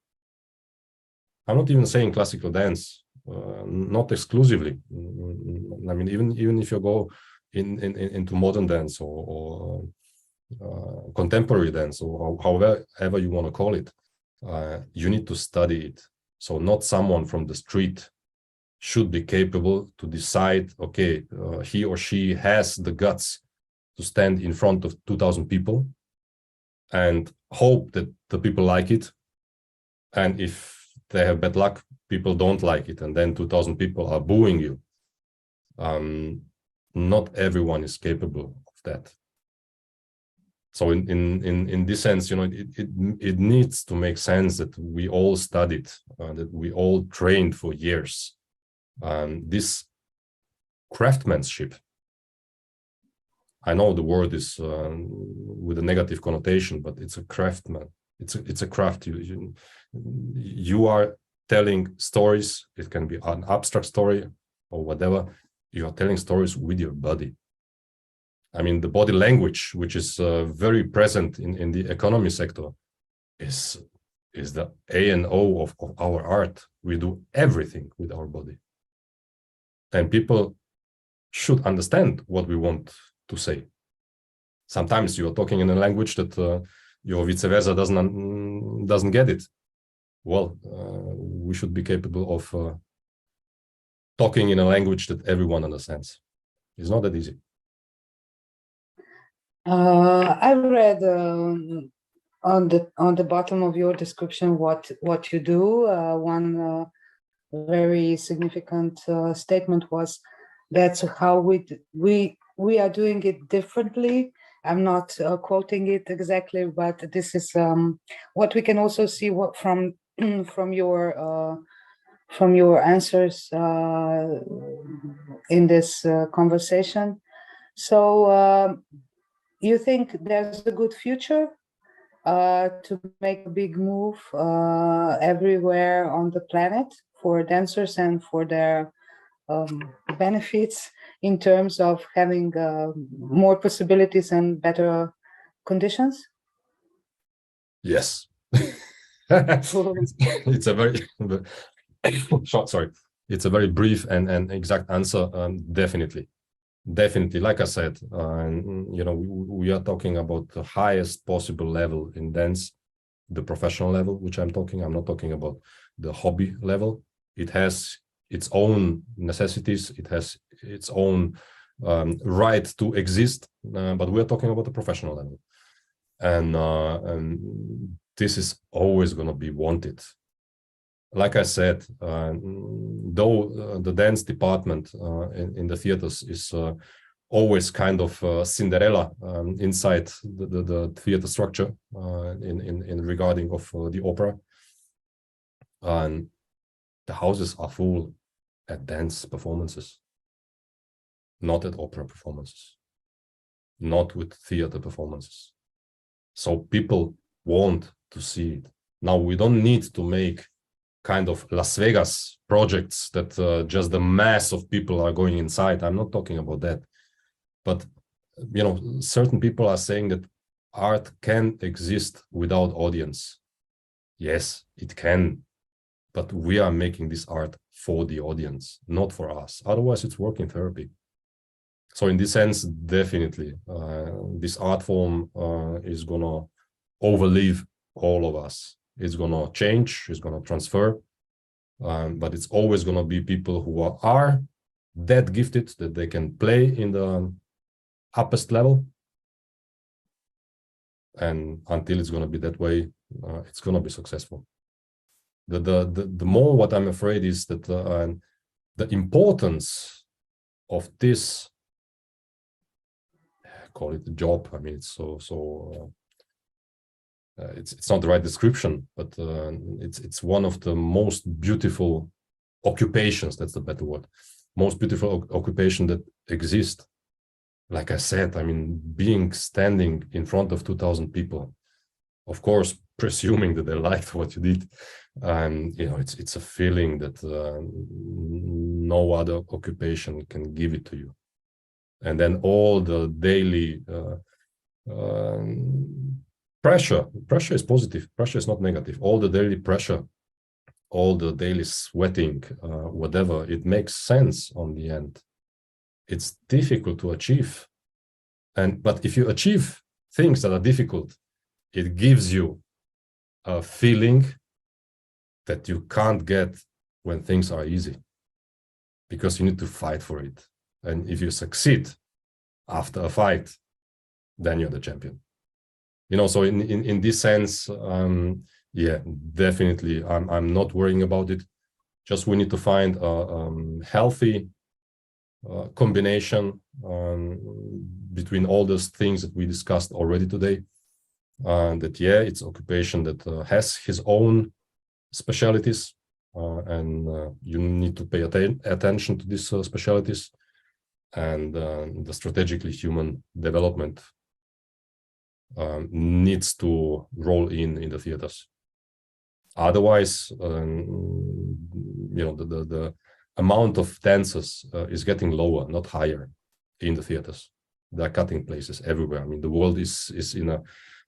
I'm not even saying classical dance. Not exclusively. I mean, even if you go into modern dance or contemporary dance, or however you want to call it, you need to study it. So not someone from the street should be capable to decide, okay, he or she has the guts to stand in front of 2,000 people and hope that the people like it. And if they have bad luck, people don't like it, and then 2,000 people are booing you. Not everyone is capable of that. So in this sense, it needs to make sense that we all studied, that we all trained for years. This craftsmanship, I know the word is with a negative connotation, but it's a craftsman. It's a craft. You are telling stories. It can be an abstract story or whatever. You are telling stories with your body. I mean, the body language, which is very present in the economy sector, is the A and O of our art. We do everything with our body, and people should understand what we want to say. Sometimes you are talking in a language that your vice versa doesn't get it. Well, we should be capable of talking in a language that everyone understands. It's not that easy. I read on the bottom of your description what you do. One very significant statement was that's how we are doing it differently. I'm not quoting it exactly, but this is what we can also see from your answers in this conversation. So you think there's a good future to make a big move everywhere on the planet for dancers and for their benefits in terms of having more possibilities and better conditions? Yes. It's a very short, sorry. It's a very brief and exact answer. Definitely. Like I said, we are talking about the highest possible level in dance, the professional level, which I'm not talking about the hobby level. It has its own necessities. It has its own right to exist, but we're talking about the professional level. And this is always going to be wanted. Like I said, though the dance department in the theaters is always kind of Cinderella inside the theater structure in regarding of the opera, and the houses are full at dance performances, not at opera performances, not with theater performances. So people want to see it. Now we don't need to make kind of Las Vegas projects that just the mass of people are going inside. I'm not talking about that. But, certain people are saying that art can exist without audience. Yes, it can. But we are making this art for the audience, not for us. Otherwise, it's working therapy. So in this sense, definitely, this art form is going to overlive all of us. It's going to change, it's going to transfer, but it's always going to be people who are that gifted that they can play in the uppest level. And until it's going to be that way, it's going to be successful. The more what I'm afraid is that the importance of this, call it a job. I mean, it's it's not the right description, but it's one of the most beautiful occupations. That's the better word. Most beautiful occupation that exists. Like I said, I mean, being standing in front of 2,000 people, of course, presuming that they liked what you did, it's a feeling that no other occupation can give it to you. And then all the daily pressure is positive, pressure is not negative. All the daily pressure, all the daily sweating, whatever, it makes sense on the end. It's difficult to achieve. But if you achieve things that are difficult, it gives you a feeling that you can't get when things are easy, because you need to fight for it. And if you succeed after a fight, then you're the champion. So in this sense, yeah, definitely, I'm not worrying about it. Just we need to find a healthy combination between all those things that we discussed already today. That, yeah, it's occupation that has his own specialities, and you need to pay attention to these specialities, and the strategically human development needs to roll in the theaters. Otherwise, the amount of dancers is getting lower, not higher, in the theaters. They're cutting places everywhere. I mean, the world is in a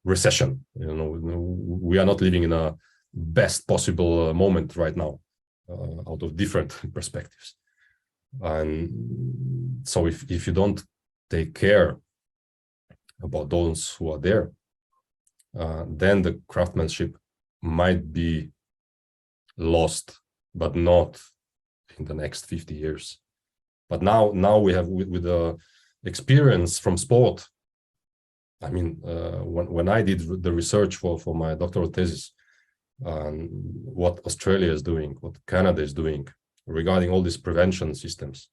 recession. We are not living in a best possible moment right now, out of different perspectives. And so if you don't take care about those who are there, then the craftsmanship might be lost, but not in the next 50 years. But now we have, with the experience from sport, I mean, when I did the research for my doctoral thesis, what Australia is doing, what Canada is doing regarding all these prevention systems,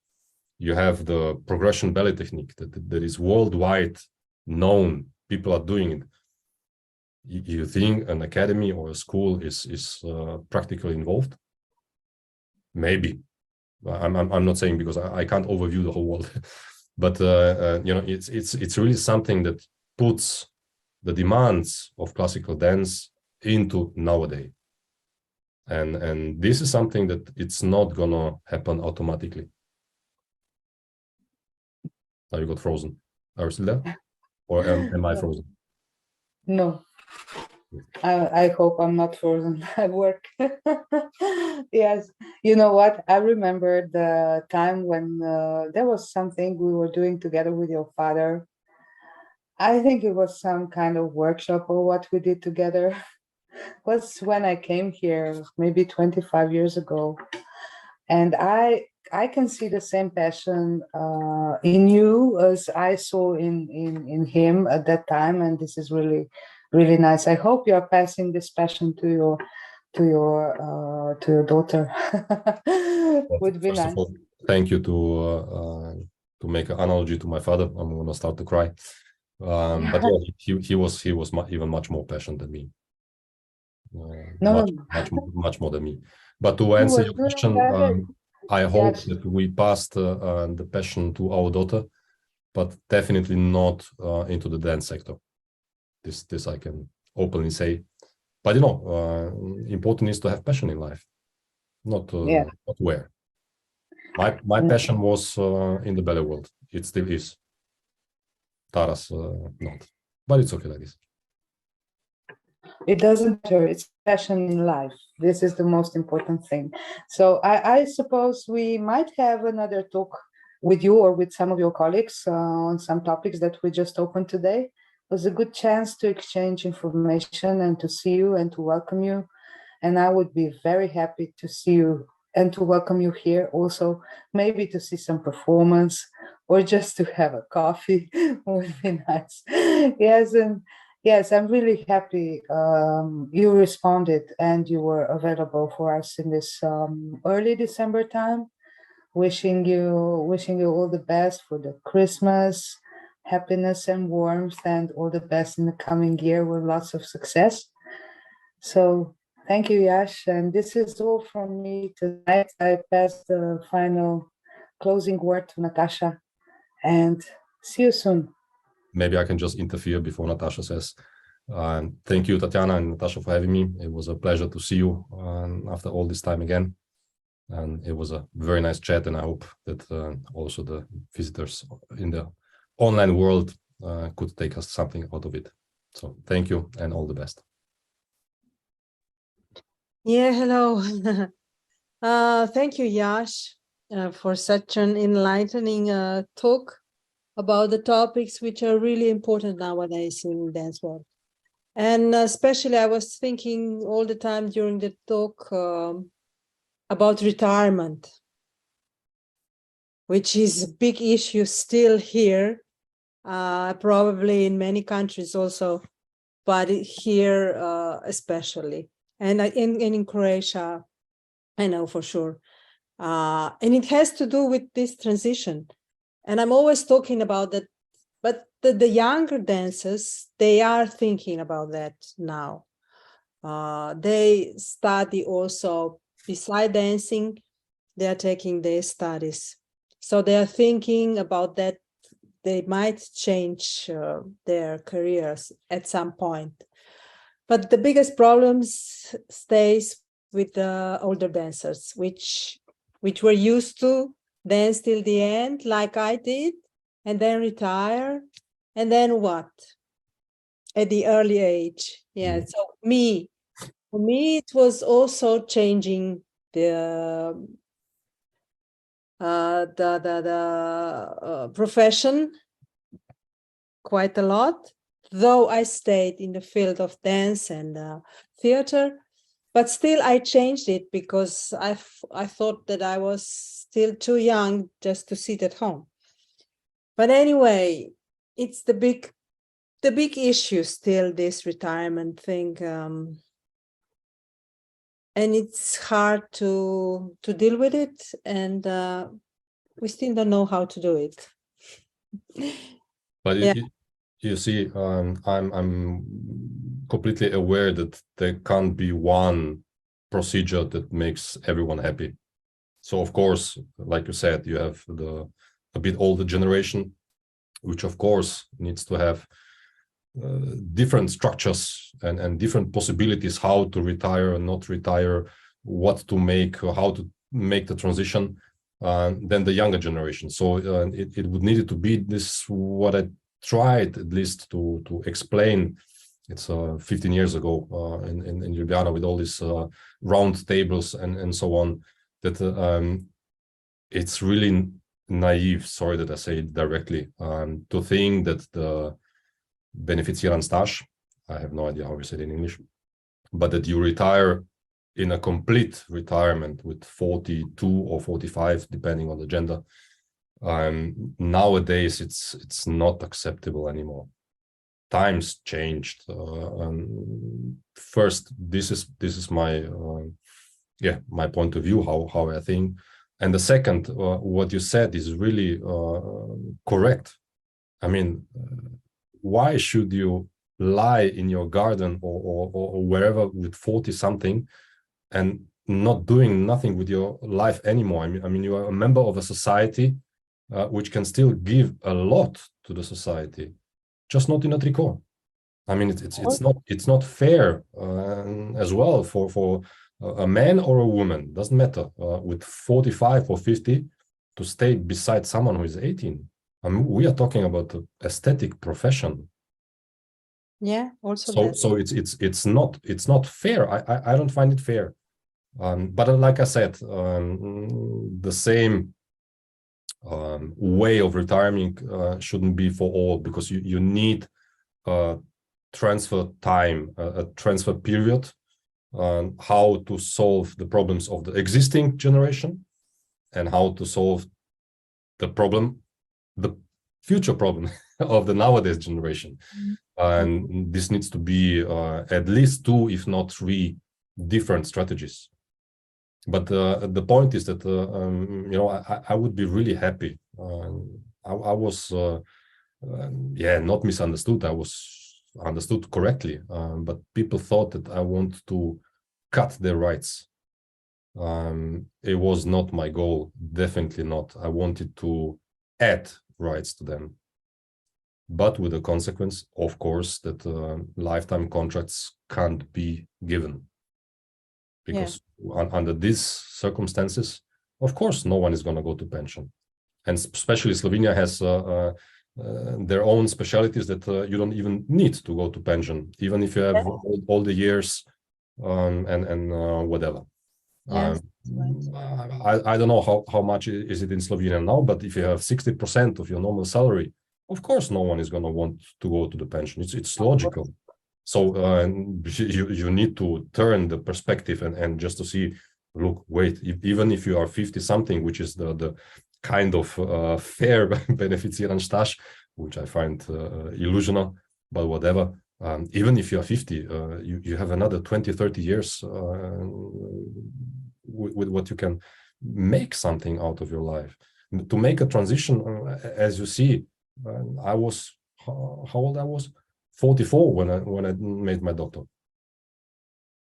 you have the progression ballet technique that is worldwide known. People are doing it. You think an academy or a school is practically involved? Maybe. I'm not saying, because I can't overview the whole world, but it's really something that puts the demands of classical dance into nowadays. And this is something that it's not gonna happen automatically. Now you got frozen. Are you still there? Or am I frozen? No, I hope I'm not frozen at work. Yes, you know what? I remember the time when there was something we were doing together with your father. I think it was some kind of workshop or what we did together. Was when I came here, maybe 25 years ago. And I can see the same passion in you as I saw in him at that time, and this is really, really nice. I hope you are passing this passion to your daughter. Would be First nice. of all, thank you to make an analogy to my father. I'm gonna start to cry. But yeah, he was even much more passionate than me. No, much more than me. But to he answer was your doing question, ballet. I hope Yes. that we passed the passion to our daughter, but definitely not into the dance sector. This I can openly say. But you know, important is to have passion in life, not where. My passion was in the ballet world. It still is. Tara's not, but it's okay like this. It doesn't matter. It's passion in life. This is the most important thing. So I suppose we might have another talk with you or with some of your colleagues on some topics that we just opened today. It was a good chance to exchange information and to see you and to welcome you. And I would be very happy to see you and to welcome you here also, maybe to see some performance or just to have a coffee would be nice. Yes, and yes, I'm really happy you responded and you were available for us in this early December time. Wishing you all the best for the Christmas, happiness and warmth, and all the best in the coming year with lots of success. So thank you, Jaš. And this is all from me tonight. I pass the final closing word to Natasha, and see you soon. Maybe I can just interfere before Natasha says. Thank you, Tatiana and Natasha, for having me. It was a pleasure to see you after all this time again. And it was a very nice chat, and I hope that also the visitors in the online world could take us something out of it. So thank you and all the best. Yeah, hello. Thank you, Jaš, for such an enlightening talk about the topics which are really important nowadays in dance world. And especially I was thinking all the time during the talk about retirement, which is a big issue still here, probably in many countries also, but here especially. And in Croatia, I know for sure. And it has to do with this transition. And I'm always talking about that, but the younger dancers, they are thinking about that now. They study also, beside dancing, they are taking their studies. So they are thinking about that they might change their careers at some point. But the biggest problem stays with the older dancers, which were used to dance till the end, like I did, and then retire, and then what? At the early age. Yeah. So for me, it was also changing the profession quite a lot, though I stayed in the field of dance and theater, but still I changed it because I thought that I was still too young just to sit at home. But anyway, it's the big issue still, this retirement thing. And it's hard to deal with it, and we still don't know how to do it. But yeah. you see, I'm completely aware that there can't be one procedure that makes everyone happy. So of course, like you said, you have a bit older generation, which of course needs to have different structures and different possibilities, how to retire and not retire, what to make, how to make the transition, than the younger generation. So it would need to be this, what I tried at least to explain. It's 15 years ago in Ljubljana, with all these round tables and so on, that it's really naive, sorry that I say it directly, to think that the beneficiaran staž, I have no idea how we say it in English, but that you retire in a complete retirement with 42 or 45, depending on the gender. Nowadays, it's not acceptable anymore. Times changed. First, this is my my point of view, how I think. And the second, what you said is really correct. I mean, why should you lie in your garden or wherever with 40 something and not doing nothing with your life anymore? I mean, you are a member of a society which can still give a lot to the society, just not in a tricot. I mean, it's not fair as well for a man or a woman, doesn't matter, with 45 or 50 to stay beside someone who is 18. I mean, we are talking about the aesthetic profession. Yeah, also so it's not fair. I don't find it fair. But like I said, the same way of retiring shouldn't be for all, because you need transfer time, a transfer period, how to solve the problems of the existing generation and how to solve the future problem of the nowadays generation. And this needs to be at least 2, if not 3 different strategies. But the point is that I would be really happy. I was not misunderstood. I was understood correctly, but people thought that I want to cut their rights. It was not my goal, definitely not. I wanted to add rights to them, but with the consequence, of course, that lifetime contracts can't be given, because under these circumstances, of course, no one is going to go to pension. And especially Slovenia has their own specialties that you don't even need to go to pension, even if you have all the years and whatever. Yes, I don't know how much is it in Slovenia now, but if you have 60% of your normal salary, of course, no one is going to want to go to the pension. It's logical. So you need to turn the perspective and just to see, look, wait, even if you are 50 something, which is the kind of fair beneficiaran staž, which I find illusional, but whatever. Even if you are 50, you have another 20-30 years with what you can make something out of your life. To make a transition, as you see, I was, how old I was? 44 when I made my doctor.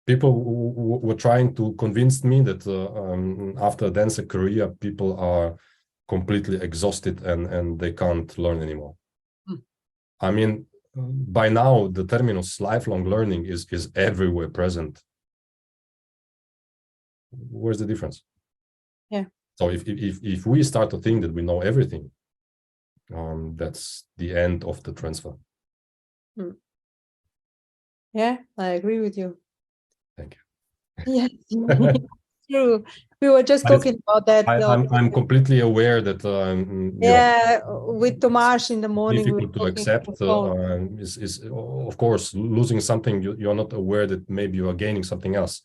People were trying to convince me that after a dancer career, people are completely exhausted and they can't learn anymore. I mean, by now, the terminus lifelong learning is everywhere present. Where's the difference? Yeah. So if we start to think that we know everything, that's the end of the transfer. Yeah, I agree with you. Thank you. Yes, true. We were just talking about that. I'm completely aware that with Tomasz in the morning. Difficult to accept is of course losing something. You're not aware that maybe you are gaining something else.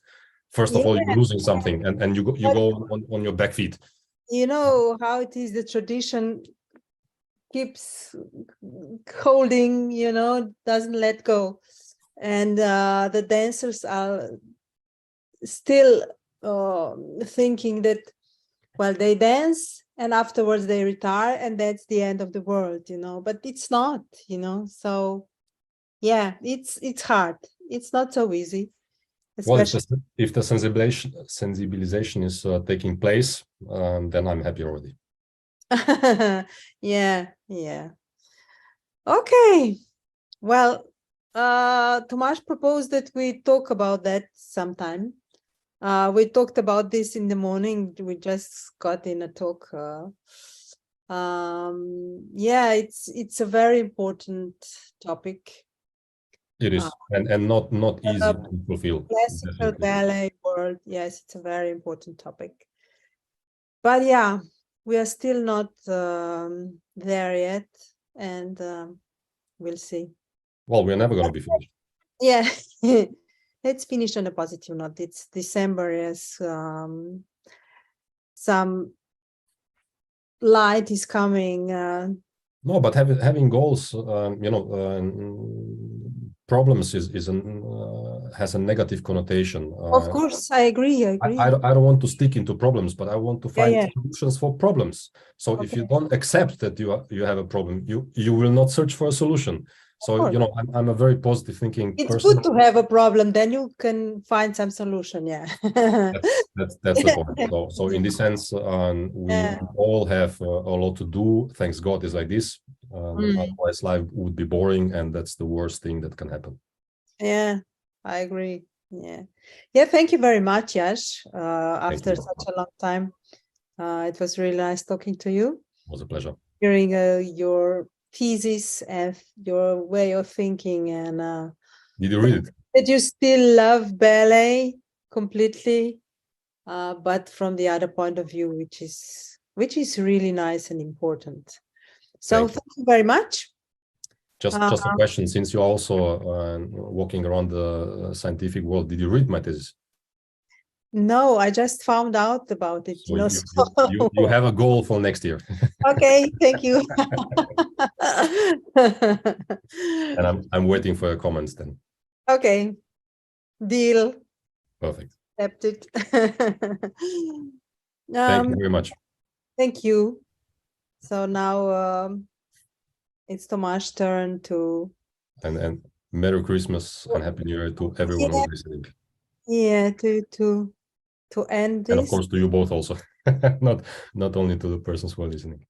First of all, you're losing something, and you go on your back feet. You know how it is. The tradition keeps holding. Doesn't let go, and the dancers are still thinking that, well, they dance and afterwards they retire and that's the end of the world, but it's not, so yeah, it's hard. It's not so easy. Well, if the sensibilization is taking place, then I'm happy already. Yeah. Okay. Well, Tomasz proposed that we talk about that sometime. We talked about this in the morning. We just got in a talk. Yeah, it's a very important topic. It is, and not easy to fulfill. Classical ballet world, yes, it's a very important topic. But yeah, we are still not there yet, and we'll see. Well, we're never going to be finished. Yeah, let's finish on a positive note. It's December, yes. Some light is coming. No, but having goals, problems has a negative connotation. Of course, I agree. I don't want to stick into problems, but I want to find solutions for problems. So if you don't accept that you have a problem, you will not search for a solution. So I'm a very positive thinking person. It's good to have a problem, then you can find some solution. Yeah, that's the point. So in this sense, we all have a lot to do. Thanks God is like this. Otherwise, life would be boring, and that's the worst thing that can happen. Yeah, I agree. Yeah. Thank you very much, Jaš. After such a long time, it was really nice talking to you. It was a pleasure. Hearing your thesis and your way of thinking, and did you read it? That you still love ballet completely, but from the other point of view, which is really nice and important. So thank you very much. Just a question, since you're also walking around the scientific world, did you read my thesis? No, I just found out about it. So you have a goal for next year. Okay, thank you. And I'm waiting for your comments then. Okay, deal. Perfect. Accepted. Thank you very much. Thank you. So now it's Tomáš's turn to... And Merry Christmas and Happy New Year to everyone who's listening. Yeah, to end this. And of course to you both also. not only to the persons who are listening.